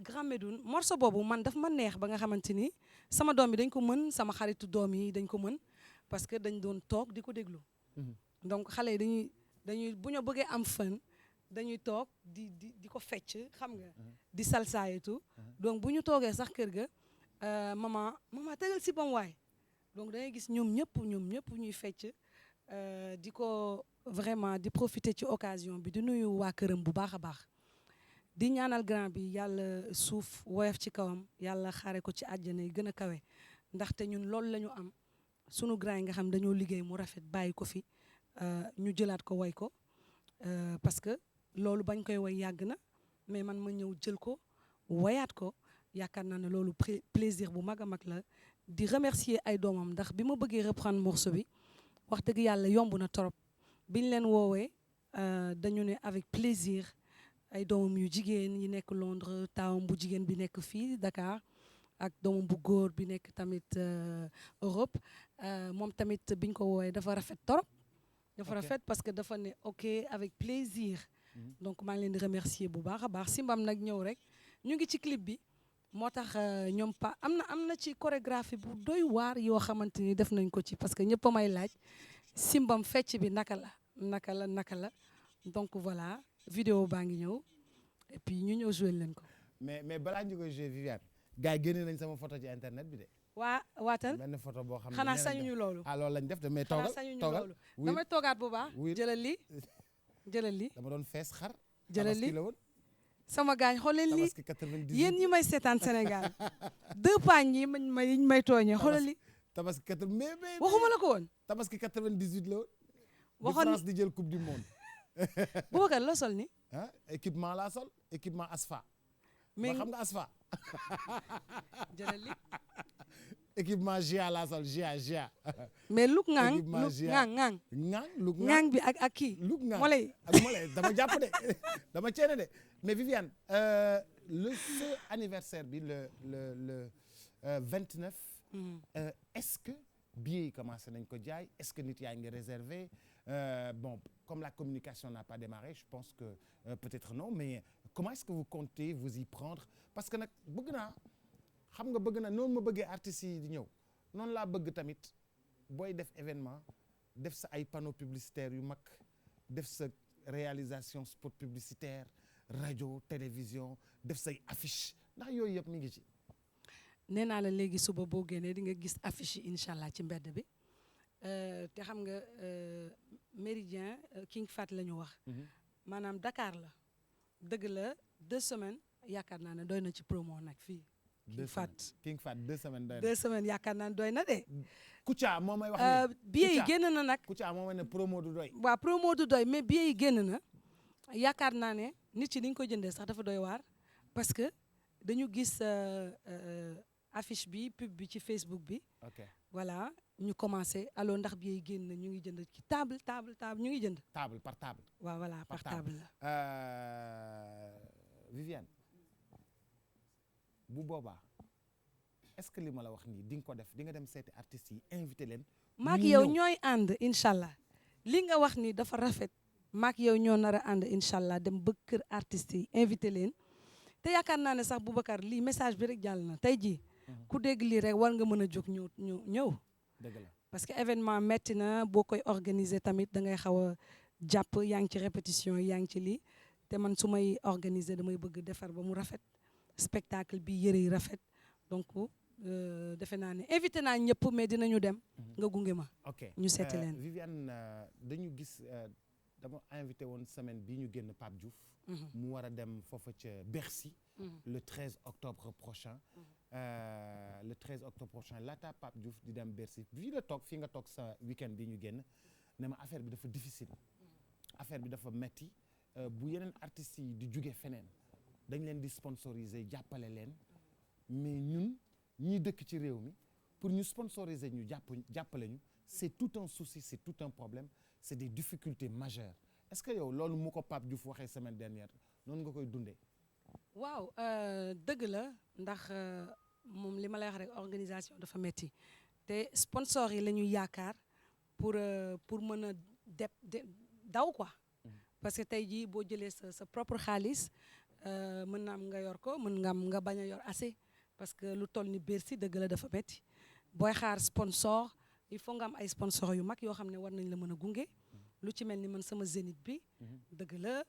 grand Medoune morceau boobu man daf ma neex ba nga xamante ni sama doom bi dañ ko mën sama xaritu doom yi dañ ko mën parce que dañ doon toog di ko déglu donc xale yi dañuy bu ñu bëggee am fun dañuy toog di ko fecc xam nga di salsa et tout donc bu ñu toogee sax kër ga maman tegal sibam waay donc da ngay gis ñoom ñëpp ñuy fecc di ko vraiment di profiter ci occasion bi di nuyu waa këram bu baax a baax di ñaanal grand bi yàlla suuf woyof ci kawam yàlla xaare ko ci àjjana yi gën a kawe ndaxte ñun loolu la ñu am sunu grand yi nga xam dañoo liggéey mu rafet bàyyi ko fi ñu jëlaat ko woy ko parce que loolu bañ koy woy yàgg na mais man ma ñëw jël ko woyaat ko yaakaar naa ne loolu plaisir bu mag a mag la di remercier ay doomam ndax bi ma bëggee reprendre morceau bi wax dëgg yàlla yomb na torop biñ leen woowee dañu ne avec plaisir ay doomam yu jigéen yi nekk Londres taawam bu jigéen bi nekk fii Dakar ak doomam bu góor bi nekk tamit Europe moom tamit biñ ko woowee dafa rafet torop dafa rafet parce que dafa ne ok avec plaisir donc maa ngi leen di remercier bu baax a baax Simbam nag ñëw rek ñu ngi ci clip bi moo tax ñoom am na ci chorégraphie bu doy waar yoo xamante ni def nañ ko ci parce que ñëpp a may laaj Simbam fecc bi naka la donc voilà vidéo baa ngi ñëw et puis ñu ñëw jouer leen ko. mais balaa ñu koy jouer Viviane gars yi génne nañ sama photo ci internet bi de. waatal benn photo boo xam ne xanaa sañuñu loolu. loolu lañ def de mais xanaa sañuñu loolu oui damay toogaat bu baax. jëlal li dama doon fees xar. jëlal li tabaski la woon. sama gaañ xoolal li tabaski 98 yéen ñi may seetaan Sénégal 2 paañ yi may tooñee xoolal li. tabaski 80 mais waxuma la ko woon. tabaski 98 la woon. waxoon France di jël coupe du monde. Boubacar loo sol ni équipement laa sol équipement ASFA. mais xam nga ASFA. jëlal li. équipement GIA laa sol GIA. mais luk ngang équipement luk GIA luk ngang bi ak kii. luk ngang molay ak molay dama jàpp de dama ceene de mais Viviane ce anniversaire bi le 29. Est-ce que billets yi commencé nañ ko jaay est-ce que nit yaa ngi réservé bon comme la communication n'a pas démarré je pense que peut-être non mais comment est-ce que vous comptez vous y prendre parce que nag bëgg naa noonu ma bëggee artistes yi di ñëw noonu laa bëgg tamit booy def événement def sa ay panneaux publicitaires yu mag def sa réalisation spot publicitaire radio télévision def say affiche ndax yooyu yëpp mi ngi ci. nee naa la léegi suba boo génnee di nga gis affiche yi incha allah ci mbedd bi te xam nga Méridien King Fat la ñu wax. maanaam Dakar la dëgg la 2 semaines yaakaar naa ne doy na ci promo nag fii. King Fat 2 semaines doy na. 2 semaines yaakaar naa ne doy na de. Kouthia moo may wax ni billet yi génn na nag. Kouthia moo may ne promo du doy. waaw promo du doy mais billet yi génn na yaakaar naa ne nit ci ni ñu ko jëndee sax dafa doy waar parce que dañu gis affiche bi pub bi ci Facebook bi. ok voilà ñu commencé alors ndax billet yi génn na ñu ngi jënd ci table ñu ngi jënd. table par table. waaw voilà par table la. Viviane bu boobaa est-ce que li ma la wax nii di nga ko def di nga dem seeti artistes yi invité leen. maak yow ñooy ànd incha allah li nga wax ni dafa rafet maak yow ñoo nar a ànd incha allah dem ba kër artistes yi invité leen te yaakaar naa ne sax Boubacar lii message bi rek jàll na tey jii ku dégg lii rek war nga mën a jóg ñëw. dëgg la parce que événement metti na boo koy organiser tamit da ngay xaw a jàpp yaa ngi ci répétition yaa ngi ci lii te man su may organiser damay bëgg defar ba mu rafet spectacle bi yëre yi rafet donc defe naa ne invité naa ñëpp mais dinañu dem. nga gunge ma. ok ñu seeti leen. Viviane dañu gis dama invité woon semaine bii ñu génn Pape Diouf. mu war a dem foofa ca Bercy. le 13 octobre prochain. le 13 octobre prochain laata Pape Diouf di dem Bercy fii nga toog sa week-end bi ñu génn ne ma affaire bi dafa difficile. affaire bi dafa metti bu yeneen artistes yi di jóge feneen dañ leen di sponsoriser jàppale leen mais ñun ñi dëkk ci réew mi pour ñu sponsoriser ñu jàppale ñu c'est tout un souci c'est tout un problème c'est des difficultés majeures est-ce que yow loolu mu ko Pape Diouf waxee semaine dernière noonu nga koy dundee. waaw dëgg la ndax moom li ma lay wax rek organisation dafa metti te sponsor yi la ñuy yaakaar pour mën a daw quoi. parce que tey jii boo jëlee sa propre xaalis mën na am nga yor ko mën nga am nga bañ a yor assez parce que lu toll ni Bercy dëgg la dafa metti booy xaar sponsor il faut nga am ay sponsor yu mag yoo xam ne war nañ la mën a gunge. lu ci mel ni man sama Zénith bi. dëgg la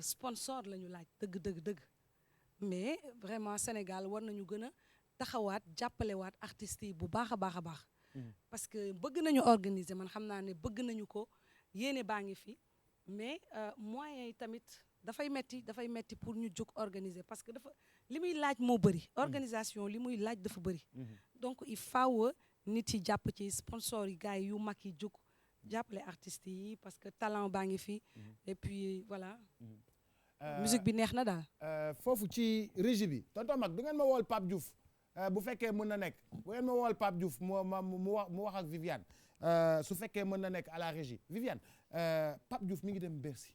sponsor la ñu laaj dëgg. mais vraiment Sénégal war nañu gën a taxawaat jàppalewaat artistes yi bu baax a baax. parce que bëgg nañu organiser man xam naa ne bëgg nañu ko yéene baa ngi fi mais moyens yi tamit dafay metti pour ñu jóg organiser parce que dafa li muy laaj moo bëri. organisation li muy laaj dafa bëri. donc il faut nit yi jàpp ci sponsor yi gars yi yu mag yi jóg jàppale artistes yi parce que talent baa ngi fi. et puis voilà. musique bi neex na daal. foofu ci régie bi tonton Mag du ngeen ma wool Pape Diouf bu fekkee mën na nekk bu ngeen ma wool Pape Diouf mu wax ak Viviane su fekkee mën na nekk à la régie Viviane Pape Diouf mi ngi dem Bercy.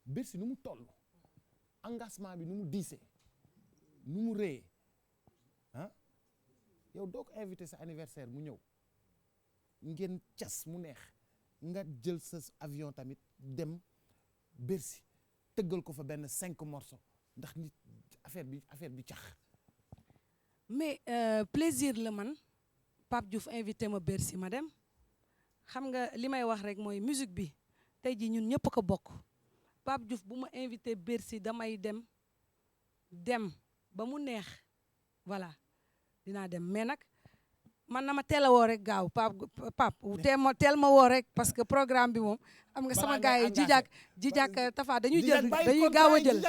Bercy nu mu toll engagement bi nu mu diisee nu mu rëyee ah yow doo ko invité sa anniversaire mu ñëw ngeen cas mu neex nga jël sa avion tamit dem Bercy tëggal ko fa benn 5 morceaux ndax nit affaire bi cax. mais plaisir la man Pape Diouf invité ma Bercy ma dem xam nga li may wax rek mooy musique bi tey jii ñun ñëpp ko bokk Pape Diouf bu ma invité Bercy damay dem ba mu neex voilà dinaa dem mais nag man na ma teel a woo rek gaaw Pape teel ma woo rek parce que programme bi moom am nga sama gars yi jijak Tafa dañuy gaaw a jël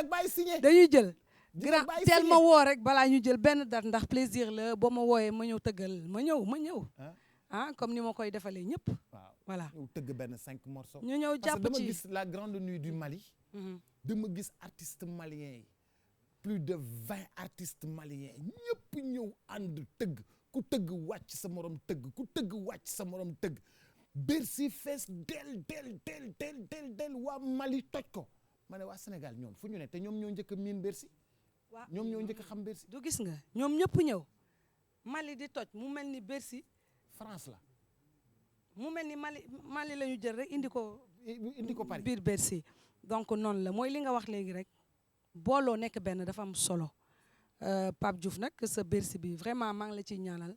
dañuy jël grand teel ma woo rek balaa ñu jël benn date ndax plaisir la boo ma wooyee ma ñëw tëggal ma ñëw comme ni ma koy defalee ñëpp voilà ñëw tëgg benn 5 morceaux ñu ñëw jàpp ci parce que dama gis la grande nuit du Mali dama gis artistes maliens yi plus de 20 artistes maliens ñëpp ñëw ànd tëgg ku tëgg wàcc sa morom tëgg ku tëgg wàcc sa morom tëgg Bercy fees del waa Mali toj ko ma ne waa Sénégal ñoom fu ñu ne te ñoom ñoo njëkk a miin Bercy ñoom ñoo njëkk a xam Bercy du gis nga ñoom ñëpp ñëw Mali di toj mu mel ni Bercy France la mu mel ni Mali la ñu jël rek indi ko Paris biir Bercy donc noonu la mooy li nga wax léegi rek booloo nekk benn dafa am solo Pape Diouf nag sa Bercy bi vraiment maa ngi la ciy ñaanal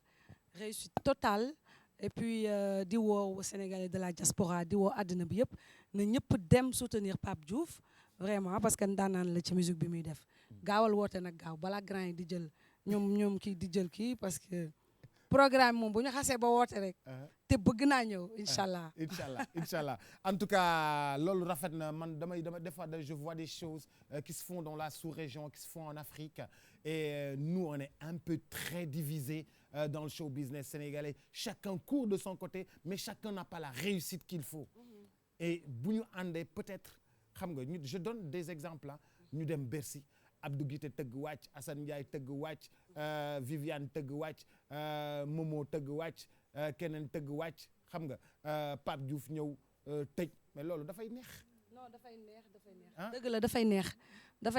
réussite totale et puis di woo Sénégalais de la diaspora di woo àddina bi yëpp na ñëpp dem soutenir Pape Diouf vraiment parce que ndaanaan la ci musique bi muy def gaawal woote nag gaaw balaa grand yi di jël ñoom kii di jël kii parce que programme moom bu ñu xasee ba woote rek te bëgg naa ñëw incha allah en tout cas loolu rafet na man des fois je vois des choses qui se font dans la sous-région qui se font en Afrique et nous on est un peu très divisés dans le show business sénégalais chacun court de son côté mais chacun n'a pas la réussite qu'il faut et bu ñu àndee peut-être xam nga je donne des exemples ñu dem Bercy Abdou Guité tëgg wàcc Assane Ndiaye tëgg wàcc Viviane tëgg wàcc Momo tëgg wàcc keneen tëgg wàcc xam nga Pape Diouf ñëw tëj mais loolu dafay neex. non dafay neex dëgg la dafay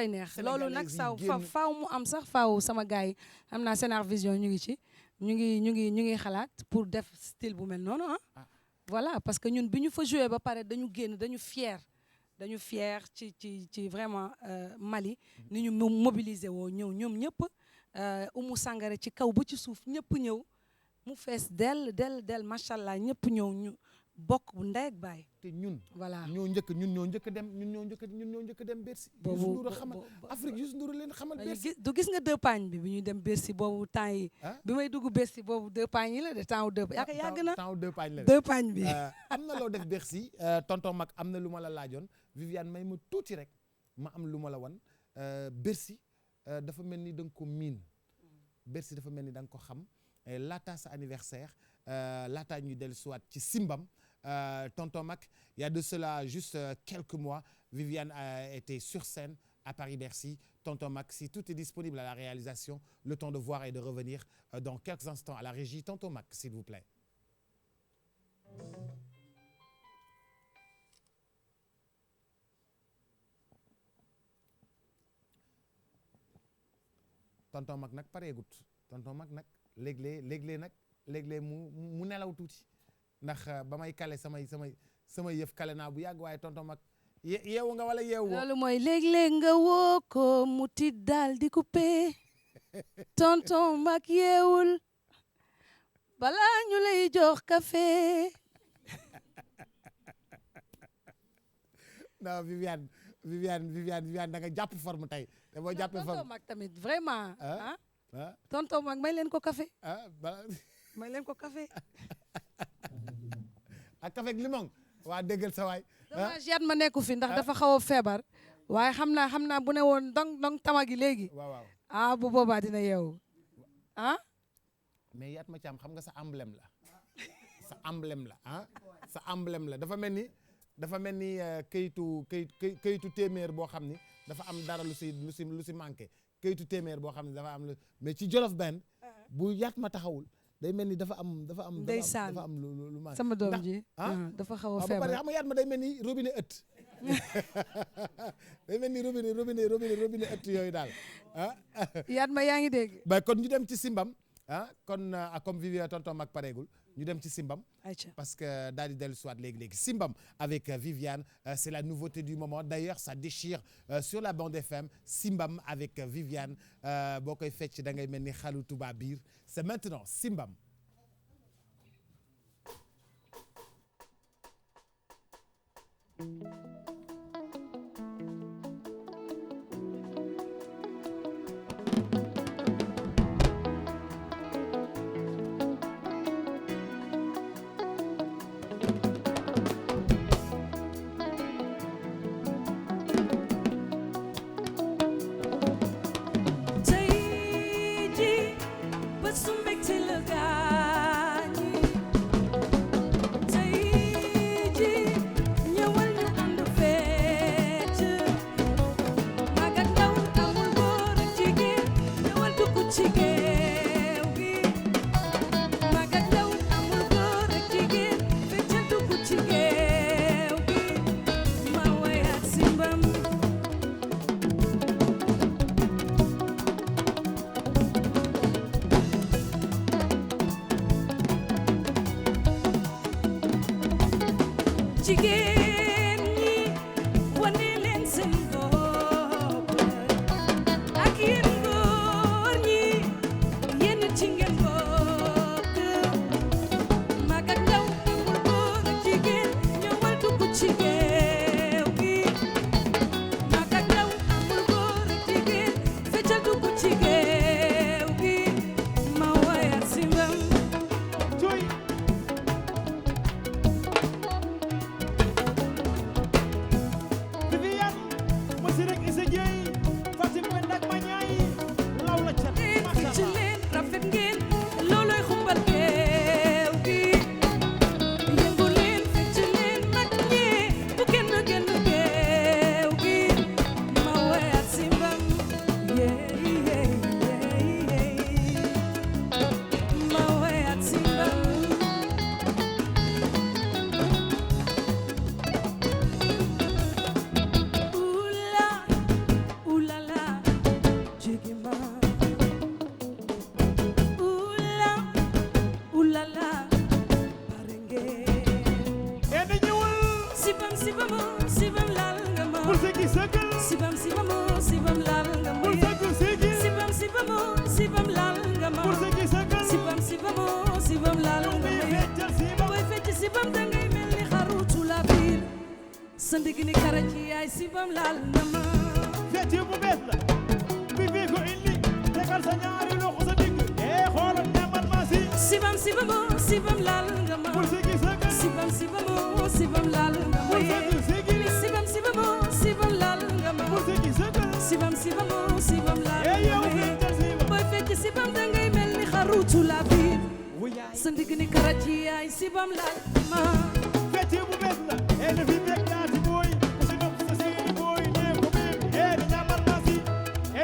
neex loolu nag faaw mu am sax faaw sama gars yi xam naa Sénar Vision ñu ngi ci ñu ngi xalaat pour def style bu mel noonu voilà parce que ñun bi ñu fa joué ba pare dañu génn dañu fier ci vraiment Mali ni ñu mobiliser woo ñëw ñoom ñëpp Oumou Sangaré ci kaw ba ci suuf ñëpp ñëw mu fees del macha allah ñëpp ñëw ñu bokk ndey ak baay. te ñun. voilà ñoo njëkk dem Bercy. Youssou Ndour xamal Afrique Youssou Ndour leen xamal Bercy. du gis nga deux pagnes bi ñuy dem Bercy boobu temps yi. bi may dugg Bercy boobu deux pagnes yi la de temps deux. yàgg na temps deux pagnes la de. deux pagnes bi. am na loo def Bercy tonton Mag am na lu ma la laajoon Viviane may ma tuuti rek ma am lu ma la wan Bercy dafa mel ni da nga ko miin Bercy dafa mel ni da nga ko xam laata sa anniversaire laata ñuy dellusiwaat ci Simbam. Tonton Mac, il y a de cela juste quelques mois, Viviane a été sur scène à Paris-Bercy. Tonton Mac, si tout est disponible à la réalisation, le temps de voir et de revenir dans quelques instants à la régie. Tonton Mac, s'il vous plaît. Tonton Mac nag pareegut Tonton Mac nag léeg-léeg mu nelaw tuuti. ndax ba may kale samay yëf kale naa bu yàgg waaye tonton Mag yeewu nga wala yeewu loolu mooy léeg-léeg nga woo ko mu tiit daal di coupé tonton Mag yeewul balaa ñu lay jox café non Viviane da nga jàpp forme tey te boo jàppee forme tonton Mag tamit vraiment tonton Mag may leen ko café may leen ko café ak café ak limon waa déggal sa waay dommage yaat ma nekku fi ndax dafa xaw a feebar waaye xam naa bu ne woon dong tama gi léegi waaw bu boobaa dina yeewu mais yaat ma ci am xam nga sa emblème la sa emblème la dafa mel ni kayitu téeméer boo xam ni dafa am dara lu si manqué kayitu téeméer boo xam ne dafa am mais ci Jolof Band bu yaat ma taxawul day mel ni dafa am ndeysaan lu manqué sama doom ji dafa xaw a feebar ba pare xam nga yaat ma day mel ni robinet ëtt day mel ni robinet ëtt yooyu daal ah. yaat ma yaa ngi dégg. ba kon ñu dem ci Simbam ah kon comme Viviane tonton mag pareegul ñu dem ci Simbam. ayca parce que daal di dellu soit léegi Simbam avec Viviane c'est la nouveauté du moment d'ailleurs ça déchire sur la bande FM Simbam avec Viviane boo koy fecc da ngay mel ni xalu tubaab biir c'est maintenant Simbam. jigéen ñi wane leen seen bopp ak yéen góor ñi yéen ci ngeen bokk mag ak ndaw amul góor ak jigéen ñëwal dugg ci géew gi mag ak ndaw amul góor ak jigéen feccal dugg ci géew gi ma woyal Simbam sandigini karaci ay Simbam laal na ma fecc bu bees la bi fi ko indi tegal sa ñaari loxo sa digg xoolal ñamal ma si Simbam Simbam laal nga ma bul sigi sagal Simbam laal nga ma bul sigi sigi Simbam laal nga ma bul sigi sagal Simbam laal yow nga ma feccal Simbam booy fecc Simbam dangay mel ni xarutu la biir sandigini karaci ay Simbam laal na ma fecc bu bees la na fi teg ñaati booy ku si nopp sa seeni booy nee ko biir di ñamal ma si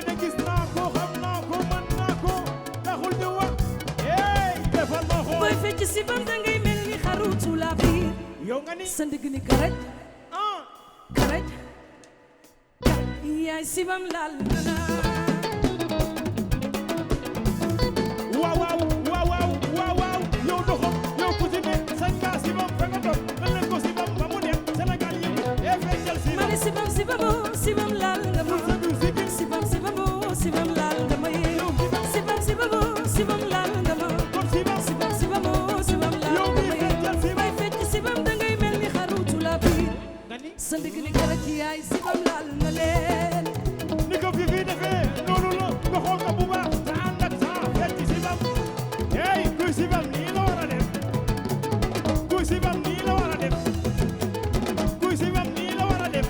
na gis naa ko xam naa ko man naa ko taxul ñu wax defal ma xool booy fecc Simbam dangay mel ni xarutu la biir yow nga ni sandigini karaj yaay Simbam laal na waaw yow doxam yow ku ci ne sañ nga Simbam fa nga toog nga leen ko Simbam ba mu dem Sénégal yëpp feccal Simbam mane Simbam laal nga ma Simbam laal nga ma yee Simbam laal nga ma Simbam laal nga ma yee bay fecc Simbam dangay mel ni xarutu la biir sa ndigg ni garaj yaay Simbam laal na leen ni ko fi defee noonu la nga xool ko bu baax te ànd ak sa fecc Simbam kuy Simbam nii la war a def kuy Simbam nii la war a def kuy Simbam nii la war a def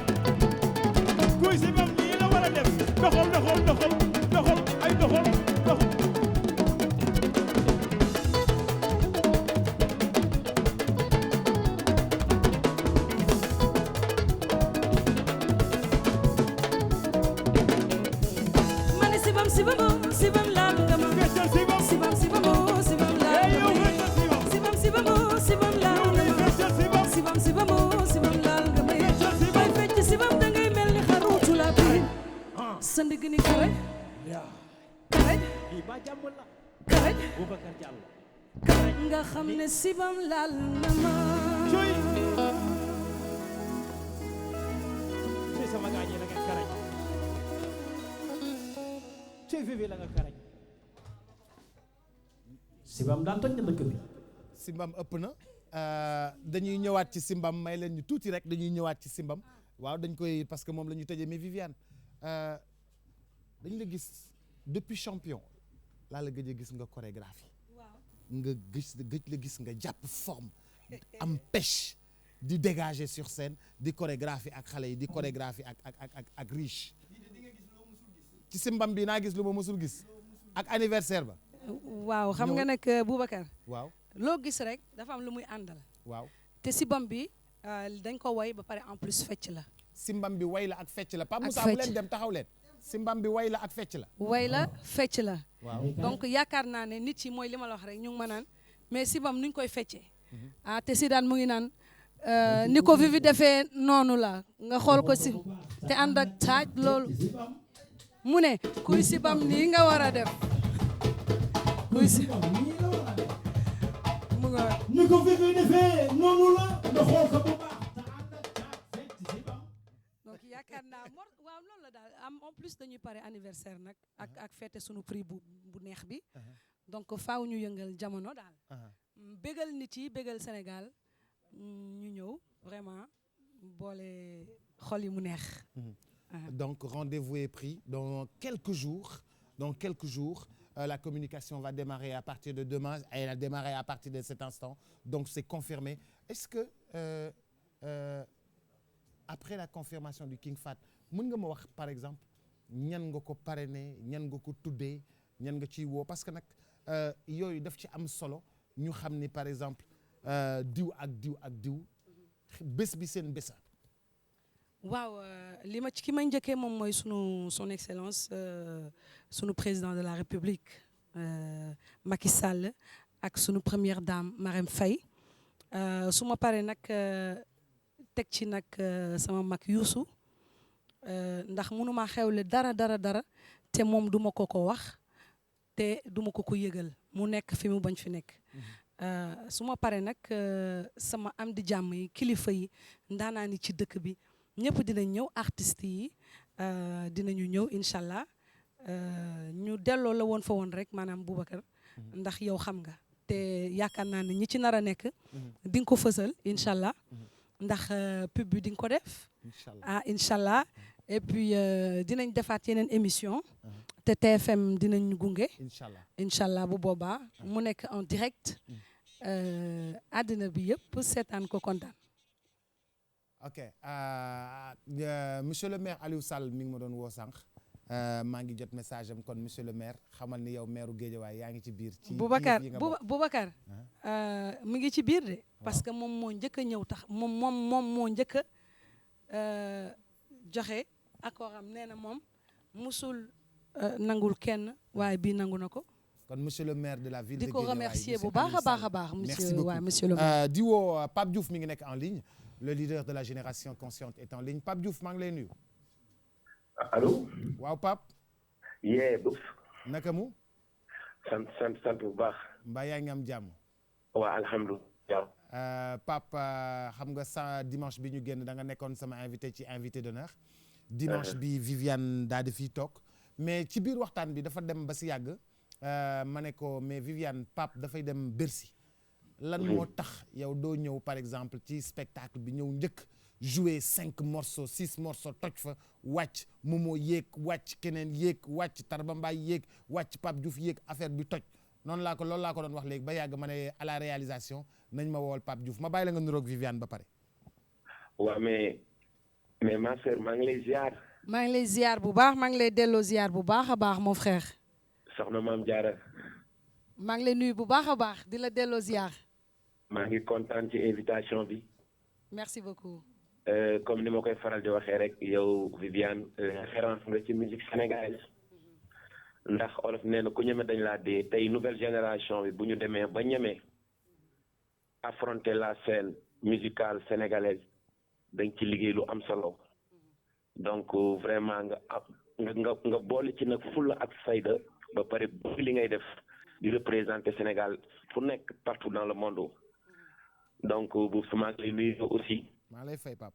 kuy Simbam nii la war a def doxal ay doxal man karaj lii ba jàmm la karaj Boubacar Diallo nga xam ne sibam laal na ma coy coy sama gaañee la nga karañ coy Vivi la nga karañ Sibam daan toj na dëkk bi Simbam ëpp na dañuy ñëwaat ci Simbam may leen ñu tuuti rek dañuy ñëwaat ci Simbam waaw dañ koy parce que moom la ñu tëjee mais Viviane dañ la gis depuis champion laa la gëj a gis nga chorégraphie nga gëj la gis nga jàpp forme am pêche di dégager sur scène di chorégraphie ak xale yi di chorégraphie ak riche ci Simbam bi naa gis lu ma mësul gis ak anniversaire ba waaw xam nga nag Boubacar waaw loo gis rek dafa am lu muy àndal waaw te sibam bi dañ ko woy ba pare en plus fecc la Simbam bi way la ak fecc la Pape Ak Moussa bu fecc. leen dem taxaw leen Simbam bi way la ak fecc la way la fecc la waaw donc yaakaar naa ne nit yi mooy li ma la wax rek ñu ngi ma naan mais sibam nuñ koy feccee te si daan mu ngi naan ni ko Vivi defee noonu la nga xool ko si te ànd ak taaj loolu mu ne kuy sibam nii nga war a def kuy si mu nga ni ko Vivi defee noonu la nga xool ko bu baax te ànd ak fekk Sibam donc yaakaar naa waaw loolu la daal am en plus dañuy pare anniversaire nag ak fête sunu prix bu neex bi donc faaw ñu yëngal jamono daal bégal nit yi bégal Sénégal ñu ñëw vraiment boole xol yi mu neex donc rendez-vous est pris dans quelques jours la communication va démarrer à partir de demain elle a démarré à partir de cet instant donc c'est confirmé est-ce que après la confirmation du King Fat mën nga ma wax par exemple ñan nga ko parrainé ñan nga ko tuddee ñan nga ciy woo parce que nag yooyu daf ci am solo ñu xam ni par exemple diw ak diw ak diw bés bi seen bésa waaw li ma ci ki may njëkkee moom mooy son excellence sunu président de la République Macky Sall ak sunu première dame Marème Faye su ma paree nag teg ci nag sama mag Youssou ndax mënuma xewle dara te moom duma ko wax te duma ko yëgal mu nekk fi mu bañ fi nekk su ma paree nag sama am di jàmm yi kilifa yi ndaanaa ni ci dëkk bi ñëpp dinañ ñëw artistes yi dinañu ñëw incha allah ñu delloo la woon fa woon rek maanaam Boubacar ndax yow xam nga te yaakaar naa ne ñi ci nar a nekk di nga ko fësal incha allah ndax pub bi di nga ko def incha allah et puis dinañ defaat yeneen émission te TFM dinañ ñu gunge incha allah bu boobaa mu nekk en direct àddina bi yëpp seetaan ko kontaan. ok monsieur le maire Aliou Sall mi ngi ma doon woo sànq maa ngi jot message am kon monsieur le maire xamal ni yow maire Guédiawaye yaa ngi ci biir. ci Boubacar mi ngi ci biir de. parce que moom moo njëkk a ñëw tax moom moo njëkk a joxe accord am nee na moom musul nangul kenn waaye bii nangu na ko. kon monsieur le maire de la ville de Guédiawaye di ko remercier bu baax a baax monsieur le maire. di woo Pape Diouf mi ngi nekk en ligne. Le leader de la génération consciente est en ligne Pape Diouf maa ngi lay nuyu. allo. waaw Pape. Boubs. naka mu. sant bu baax. mbaa yaa ngi am jàmm. waaw alhamdulilah. Pape xam nga sa dimanche bi ñu génn da nga nekkoon sama invité ci invité d'honneur. dimanche bi Viviane daal di fiy toog. mais ci biir waxtaan bi dafa dem ba si yàgg. ma ne ko mais Viviane Pape dafay dem Bercy. lan moo tax yow doo ñëw par exemple ci spectacle bi ñëw njëkk jouer 5 morceaux 6 morceaux toj fa wàcc Momo yéeg wàcc keneen yéeg wàcc Tarba Mbaye yéeg wàcc Pape Diouf yéeg affaire bi toj loolu laa ko doon wax léegi ba yàgg ma ne à la réalisation nañ ma wool Pape Diouf ma bàyyi la nga nuroog Viviane ba pare. waaw mais ma sœur maa ngi lay ziar. maa ngi lay ziar bu baax maa ngi lay delloo ziar bu baax a baax mon frère. soxna Maam Diarra. maa ngi lay nuyu bu baax a baax di la delloo ziar. maa ngi kontaan ci invitation bi. merci beaucoup. comme ni ma koy faral di waxee rek yow Viviane référence nga ci musique sénégalaise ndax olof nee na ku ñeme dañ laa dee tey nouvelle génération bi bu ñu demee ba ñeme affronter la scène musicale sénégalaise dañ ci liggéey lu am solo donc vraiment nga boole ci nag fulla ak fayda ba pare bëgg li ngay def di représenter Sénégal fu nekk partout dans le monde donc bu sama lay nuyu aussi maa lay fay Pape.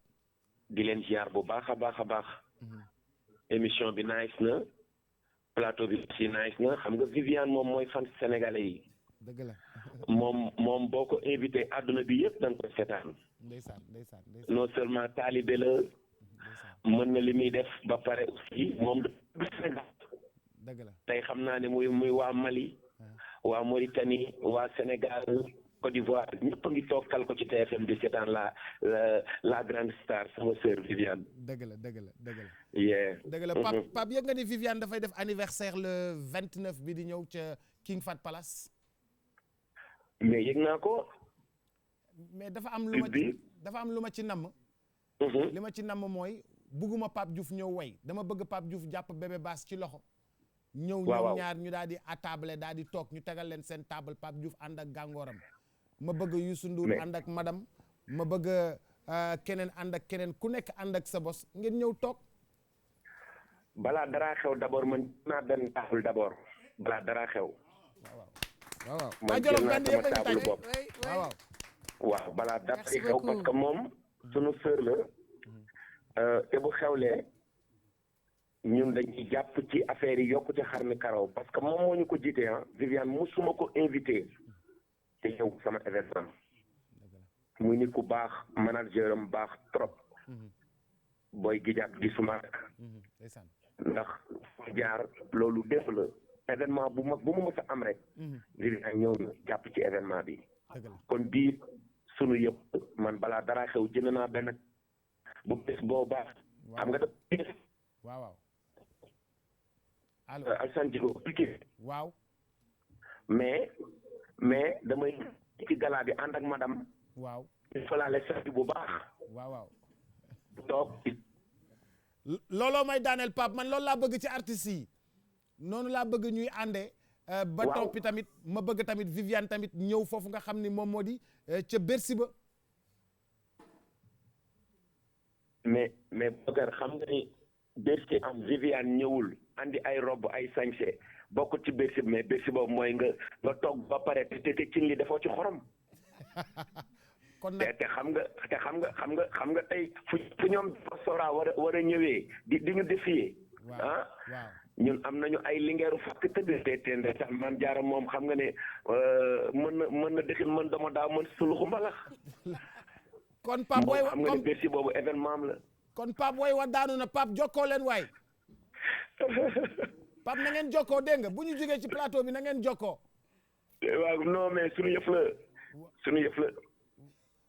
di leen ziar bu baax a baax a baax émission bi nice na plateau bi aussi nice na xam nga Viviane moom mooy fan sénégalais yi dëgg la moom boo ko invité àdduna bi yëpp dañ koy seetaan ndeysaan non seulement taalibe la mën na li muy def ba pare aussi moom du Sénégal dëgg la tey xam naa ne muy waa Mali waa Mauritanie waa Sénégal Côte d'Ivoire ñëpp a ngi toog kal ko ci TFM di seetaan la grande star sama sœur Viviane. dëgg la yeah. dëgg la Pape yëg nga ni Viviane dafay def anniversaire le 29 bi di ñëw ca King Fahd Palace. mais yëg naa ko. mais dafa am lu ma ci namm. li ma ci namm mooy bugguma Pape Diouf ñëw way dama bëgg Pape Diouf jàpp bébé baas ci loxo. ñëw ñoom ñaar ñu daal di attablé daal di toog ñu tegal leen seen table Pape Diouf ànd ak gàngooram. ma bëgg Youssou Ndour ànd ak madame ma bëgg keneen ànd ak keneen ku nekk ànd ak sa bos ngeen ñëw toog. balaa daraa xew d'abord man naa benn table d'abord balaa daraa xew. waaw man jël naa sama table bopp. waaw balaa dara xew parce que moom sunu sœur la te bu xewlee ñun dañuy jàpp ci affaire yi yokku ci xar mi karaw parce que moom moo ñu ko jiite Viviane musuma ko invité te ñëw sama événement muy nit ku baax manager am baax trop booy gijaak di suma rek ndax jaar loolu def la événement bu mag bu mu mës a am rek Viviane ñëw na jàpp ci événement bi kon bii sunu yëpp man balaa dara xew jënd naa benn bu bés boo baax xam nga def waaw Alassane Djigo piqué waaw mais damay ci gala bi ànd ak madame waaw il faut la laisser bu baax waaw toog looloo may daaneel Pape man loolu laa bëgg ci artistes yi noonu laa bëgg ñuy àndee ba toppi tamit ma bëgg tamit Viviane tamit ñëw foofu nga xam ni moom moo di ca Bercy ba mais Bakar xam nga ni Bercy am Viviane ñëwul andi ay robe ay sañse bokk ci Bercy mais Bercy boobu mooy nga toog ba pare te cin li defoo ci xorom kon nag te xam nga tey fu ñoom sora war a ñëwee di ñu défier waaw ñun am nañu ay lingeeru fàkk tëdd te ndeysaan man jaara moom xam nga ne mën na dëxin mën dama daa mën suluxu mbalax kon Pape way xam nga ne Bercy boobu événement am la kon Pape way wa daanu na Pape jokkoo leen waay Pape na ngeen jokkoo dégg nga bu ñu jógee ci plateau bi na ngeen jokkoo waaw non mais suñu yëf la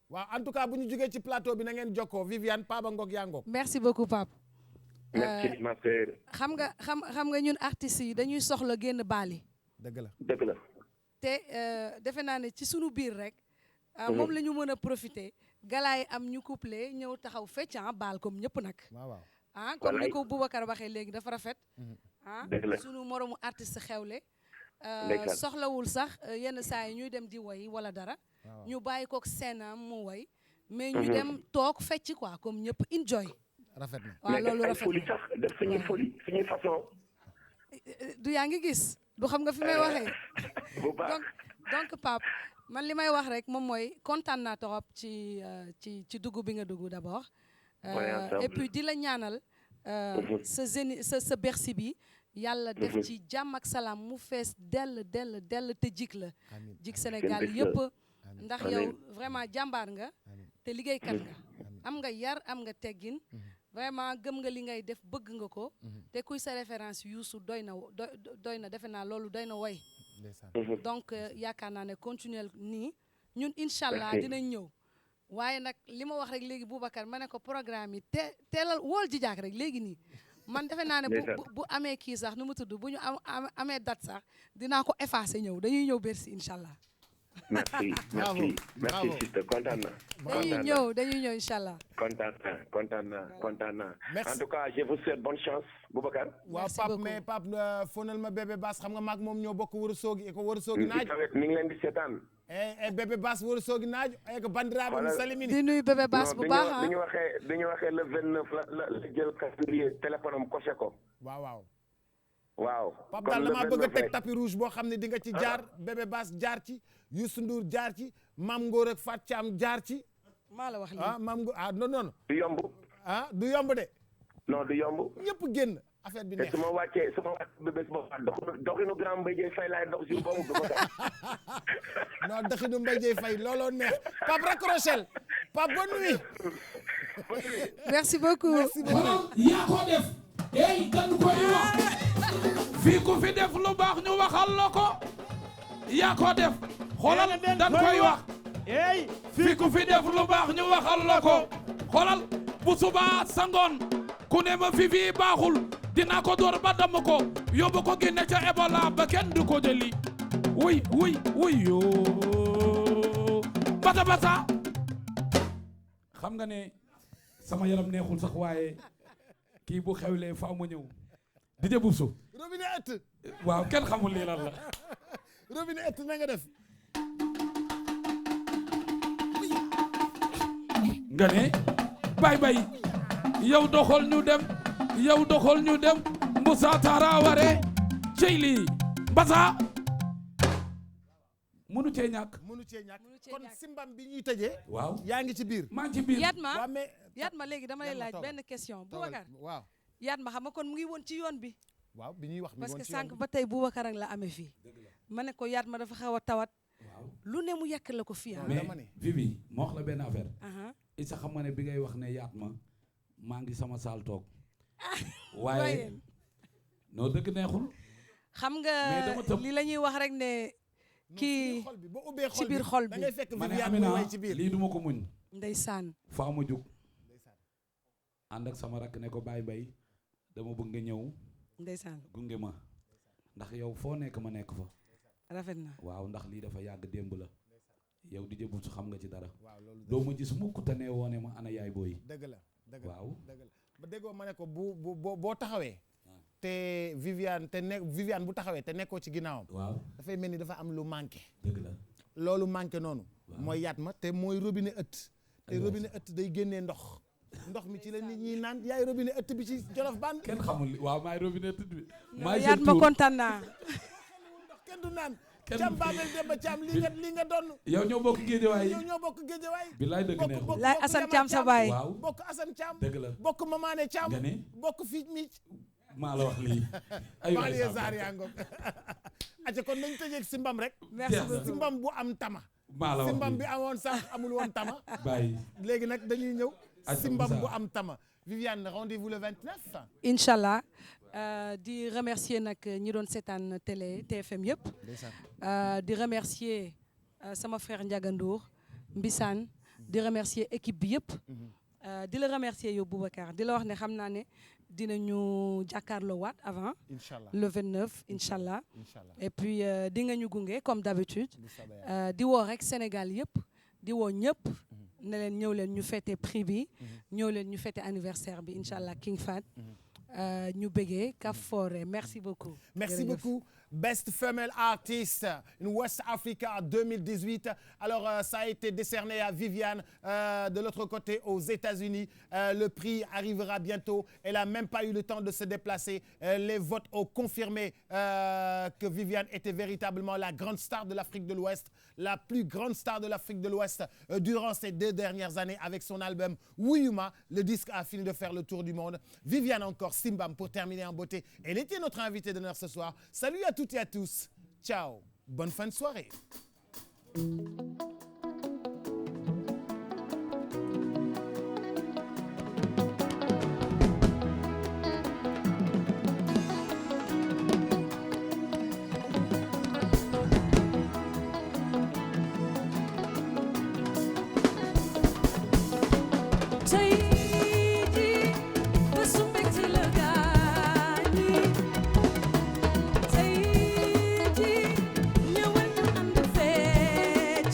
waaw en tout cas bu ñu jógee ci plateau bi na ngeen jokkoo Viviane Pape Ngok yaa ngoog merci beaucoup Pape merci ma sœur xam nga ñun artistes yi dañuy soxla génn baali dëgg la te defe naa ne ci sunu biir rek moom la ñu mën a profiter galaay am ñu couplé ñëw taxaw fecc baal comme ñëpp nag waaw comme ni ko Boubacar waxee léegi dafa rafet dëgg sunu moromu artiste xewle soxlawul sax yenn saa yi ñuy dem di woy wala dara ñu bàyyi kook seenam mu woy mais ñu dem toog fecc quoi comme ñëpp enjoy rafet na waaw loolu mais rafet folie sax def suñuy folie suñuy façon du yaa ngi gis du xam nga fi may waxee bu baax donc Pape man li may wax rek moom mooy kontaan naa torop ci dugg bi nga dugg d'abord et puis di la ñaanal sa Bercy bi yàlla def ci jàmm ak salaam mu fees dell te jik la jik Sénégal yëpp ndax yow vraiment jàmbaar nga te liggéeykat nga am nga yar am nga teggin vraiment gëm nga li ngay def bëgg nga ko te kuy sa référence Youssou doy na defe naa loolu doy na woy donc yaakaar naa ne continuer nii ñun incha allah dinañ ñëw waaye nag li ma wax rek léegi Boubacar ma ne ko programme yi teelal wool ji jaak rek léegi nii man defe naa ne bu amee kii sax nu mu tudd bu ñu amee date sax dinaa ko effacer ñëw dañuy ñëw Bercy incha allah merci Bravo, merci merci bravo. sister kontaan na. dañuy ñëw incha allah. kontaan naa. Merci. En tout cas je vous souhaite bonne chance Boubacar. waaw Merci Pape beaucoup. mais Pape fonal ma bébé Bass xam nga maag moom ñoo bokk wër soogi ko wër soogi naaj mi ngi leen di seetaan. bébé Bass wër soogi naaj ko bandiraɓe mi salimini di nuyu bébé Bass bu baax ah. bi ñu waxee le 29 la jël calendrier téléphone am coché ko. waaw Pape kon daal le damaa bëgg a 29 teg rek. tapis rouge boo xam ne di nga ci jaar bébé Bass jaar ci Youssou Ndour jaar ci Mame Ngor ak Fatou Thiam jaar ci maa la wax lii. Mame Ngor non du yomb. du yomb de non du yomb. ñëpp génn affaire bi te neex su ma wàccee bébé su ma doxinu grand Mbaye Dieye Faye laay dox jour boobu du ma dox. non daxinu Mbaye Dieye Faye looloo neex Pape raccrochel Pape bonne nuit merci beaucoup. merci beaucoup yaa ko def ey dañu koy wax fii ku fi def lu baax ñu waxal la ko yaa ko def xoolal dañ koy wax Hey, fii ku fi def lu baax ñu waxal la ko xoolal bu subaa sa ngoon ku ne ma fi fii baaxul dina ko door ba damm ko yóbbu ko génne ca Ebola ba kenn du ko jëli wuy yoo bata xam nga ne sama yaram neexul sax waaye kii bu xewlee faaw ma ñëw di jë bubsu robinet ëtt waaw kenn xamul lii lan la robinet ëtt na nga def nga ne bay yow doxal ñu dem Moussa Taraware cey lii Mbassa mënu cee ñàkk mënu cee ñàkk cee kon ñàkk. simbam bi ñuy tëjee waaw yaa ngi ci biir maa ngi ci biir waaw mais Yatma léegi dama lay Yatma laaj toogal. benn question toogal. Boubacar waaw Yatma xam nga kon mu ngi woon ci yoon bi waaw bi ñuy wax mi parce woon que ci yoon sànq bi. ba tey Boubacar ak la amee fii ma ne ko Yatma dafa xaw a tawat waaw lu ne mu yàq la ko fii ah. mais mais dama ne. Vivi moo wax la benn affaire aha Issa xam nga ne bi ngay wax ne Yatma maa ngi sama saal toog waaye waaye noo dëgg neexul xam mais nga dama tëb. li la ñuy wax rek ne Non, kii ci biir xol bi boo ubbee ci xol biir bi xol da bi. ngay fekk ma ne Viviane muy Amina way ci biir lii duma ko muñ ndeysaan faa ma jug ànd ak sama rakk ne ko Baye Mbaye dama bëgg nga ñëw ndeysaan gunge ma ndax yow foo nekk ma nekk fa rafet na waaw ndax lii dafa yàgg démb la yow di jëbul su xam nga ci dara waaw loolu doo ma gis mukk te ne woone ma ana yaay booy dëgg la dëgg la waaw dëgg la ba déggoo ma ne ko boo taxawee te Viviane bu taxawee te nekkoo ci ginnaawam waaw dafay mel ni dafa am lu manqué dëgg la loolu manqué noonu Waaw. mooy Yatma te mooy robinet ëtt te Ay, robinet ëtt day génnee ndox mi ci la nit ñi naan yaay robinet ëtt bi ci Jolof Band kenn xamul li waaw maay robinet tëdd bi non maay jël Yatma tuur kontaan naa ndox kenn du naan Kenn Thiam du- Babel Demba Thiam li nga donn yow ñoo bokk géejewaay yow ñoo bokk Géejawaay billaay dëgg bokk neexul bokk laay bokk Assane Yamar Thiam sa baay waaw bokk Assane Thiam dëgg la bokk Mamane Thiam nga ne bokk fii mi maa la wax lii ay waay banlieue Samba. Zaar yaa ngoog aca kon nañ tëjeeg simbam rek merci Jeex na. beaucoup simbam bu am tama maa la wax simbam lii bi amoon sax amul woon tama bàyyi léegi nag dañuy ñëw Aca simbam Moussa. bu am tama Viviane rendez-vous le 29 incha allah di remercier nag ñi doon seetaan télé TFM yëpp di remercier sama frère Ndiaga Ndour Mbissane di remercier équipe bi yëpp di la remercier yow Boubacar di la wax ne xam naa ne dinañu jàkkaarloo waat avant inchallah le 29 incha allah inchallah et puis di nga ñu gunge comme d'habitude bu soobee Yàlla. di woo rek Sénégal yëpp di woo ñëpp ne leen ñëw leen ñu fêter prix bi ñëw leen ñu fêter anniversaire bi incha allah King Fat ñu bëggee Kaf Forêt merci beaucoup. Merci Jërëjëf. beaucoup. Best Female Artist in West Africa 2018. Alors, ça a été décerné à Viviane de l'autre côté aux États-Unis. Le prix arrivera bientôt. Elle n'a même pas eu le temps de se déplacer. Les votes ont confirmé que Viviane était véritablement la grande star de l'Afrique de l'Ouest, la plus grande star de l'Afrique de l'Ouest durant ces 2 dernières années avec son album Wuyuma. Le disque a fini de faire le tour du monde. Viviane encore, Simbam pour terminer en beauté. Elle était notre invitée d'honneur ce soir. Salut à toutes et à tous. Ciao. Bonne fin de soirée. tey jii bésu mbégte la gaañi tey jii ñëwal ñu ànd fecc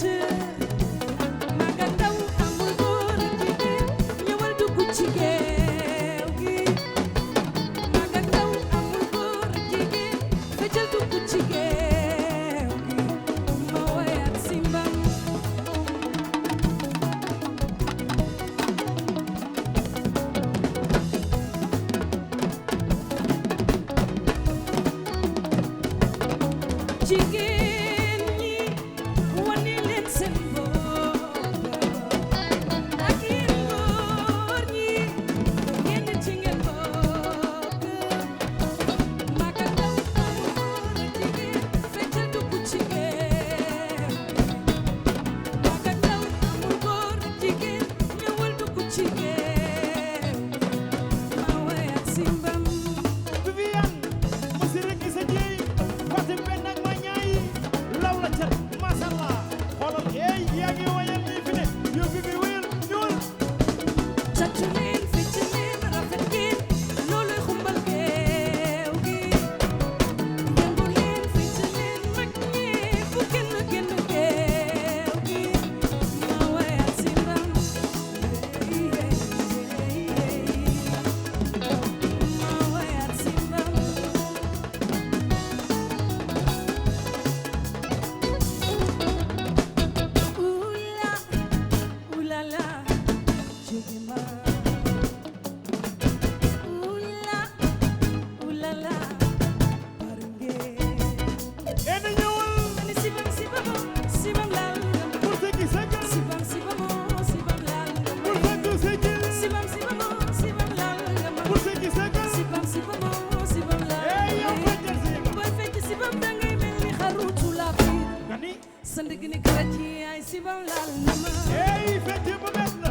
Gani sa ndigg ni karaj yaay sibam laal na ma hey fecc bu bees la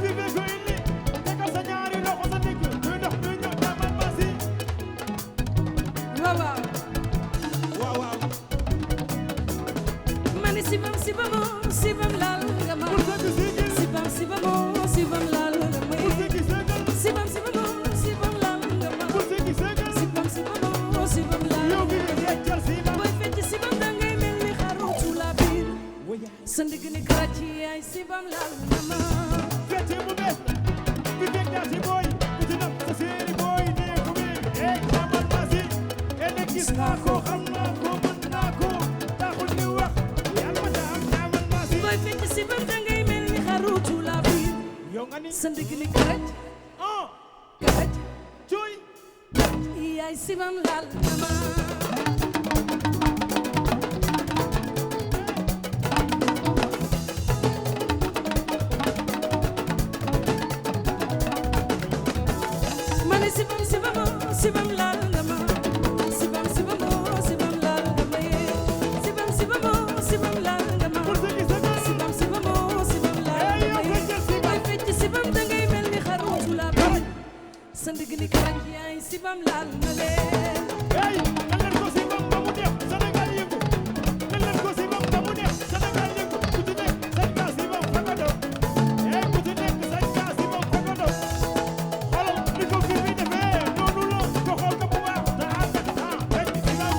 di be ko indi tegal sa ñaari loxo sa digg duy dox duy ñëw tamal ma si waaw waaw waaw waaw ma ni sibam sibam laal nga ma pour sa gi sigil sibam laal nga ma pour sa gi segal sibam laal nga ma pour sa gi segal sibam laal yow gi nga feccal si ba booy fecc sibam dangay mel ni xarutu la biir sa ndigg ni karaj yaay sibam laal na ma fecc bu bees la di fekk daa si booy ku ci nam sa séeri booy nee ko wéer hey tamal ma si ene gis naa ko xam naa ko mën naa ko taxul ni wax yàlla ma taam tamal ma si booy fecc sibam dangay mel ni xarutu la biir yow nga ni sa ndigg ni karaj cuy yaay sibam laal na ma ma ni sibam laal nga ma sibam laal nga ma yee sibam laal nga ma pour sa gi segal sibam laal nga ma yee booy fecc sibam dangay mel ni xarutu la biir sa ndigg ni karaj yaay sibam laal na leen hey nan leen ko si bam ba mu neex Sénégal yëngu nan leen ko si bam ba mu neex Sénégal yëngu ku ci nekk sañ kaa si bam fa nga doon hey ku ci nekk sañ kaa si bam fa nga doon xoolal ni ko fi bi defee noonu la ko xool ko bu baax te ànd ak temps fekk si bam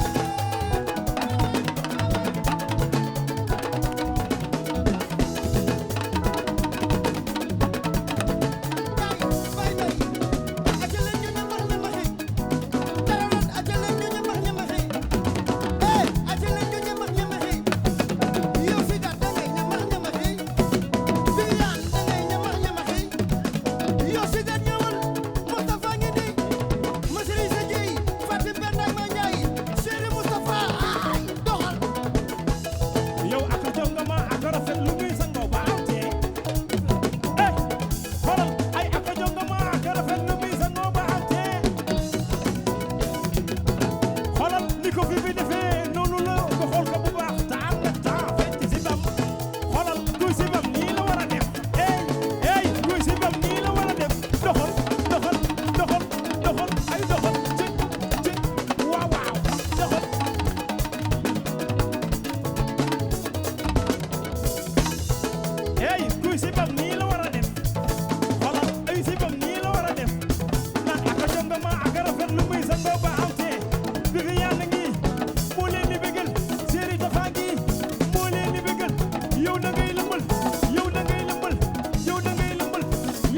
yow ak jonga ma ak rafet lu muy sangoo ba am tee eh xoolal ay ak jonga ma ak rafet lu muy sangoo ba am tee xoolal ni ko fi bi defee noonu la ko xool ko bu baax te am na temps fekk si bam xoolal kuy si bam nii la war a def hey kuy si bam nii la war a def doxal ay doxal ci waaw waaw doxal hey kuy si bam nii la war a def xoolal ay si bam nii la war a def naan aka jonga ma aka rafet lu muy sangoo ba am tee bi fi yàlla ngi moo leen di bégal séeri dafa ngi moo leen di bégal yow da ngay lëmbal yow da ngay lëmbal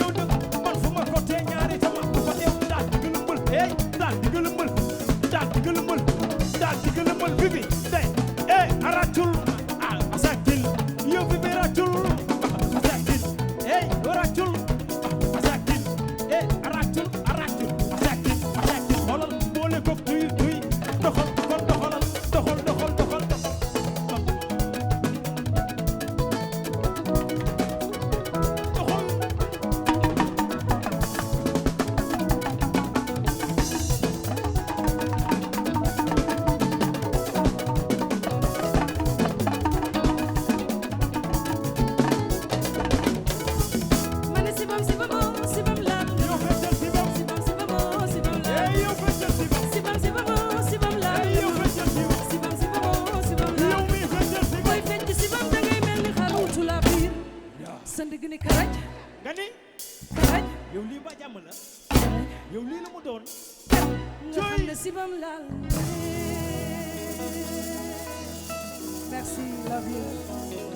yow da man fu ma ko tee ñaari tama bu ko def daal di gëlëmbal hey daal di gëlëmbal bi fi day aracul asakil yow bi bi racul asakil hey racul asakil aracul asakil xoolal boole ko tuy doxal kon doxal ma ni sibam laal yow feccal si bam sibam laal hey yow feccal si bam sibam laal hey yow feccal si bam sibam yow laal mi feccal si bam booy fecc sibam dangay mel ni xarutu la biir sa ndigg ni karaj nga ni yow lii ba jàmm la yow lii la mu doon nga xam ne sibam laal merci love you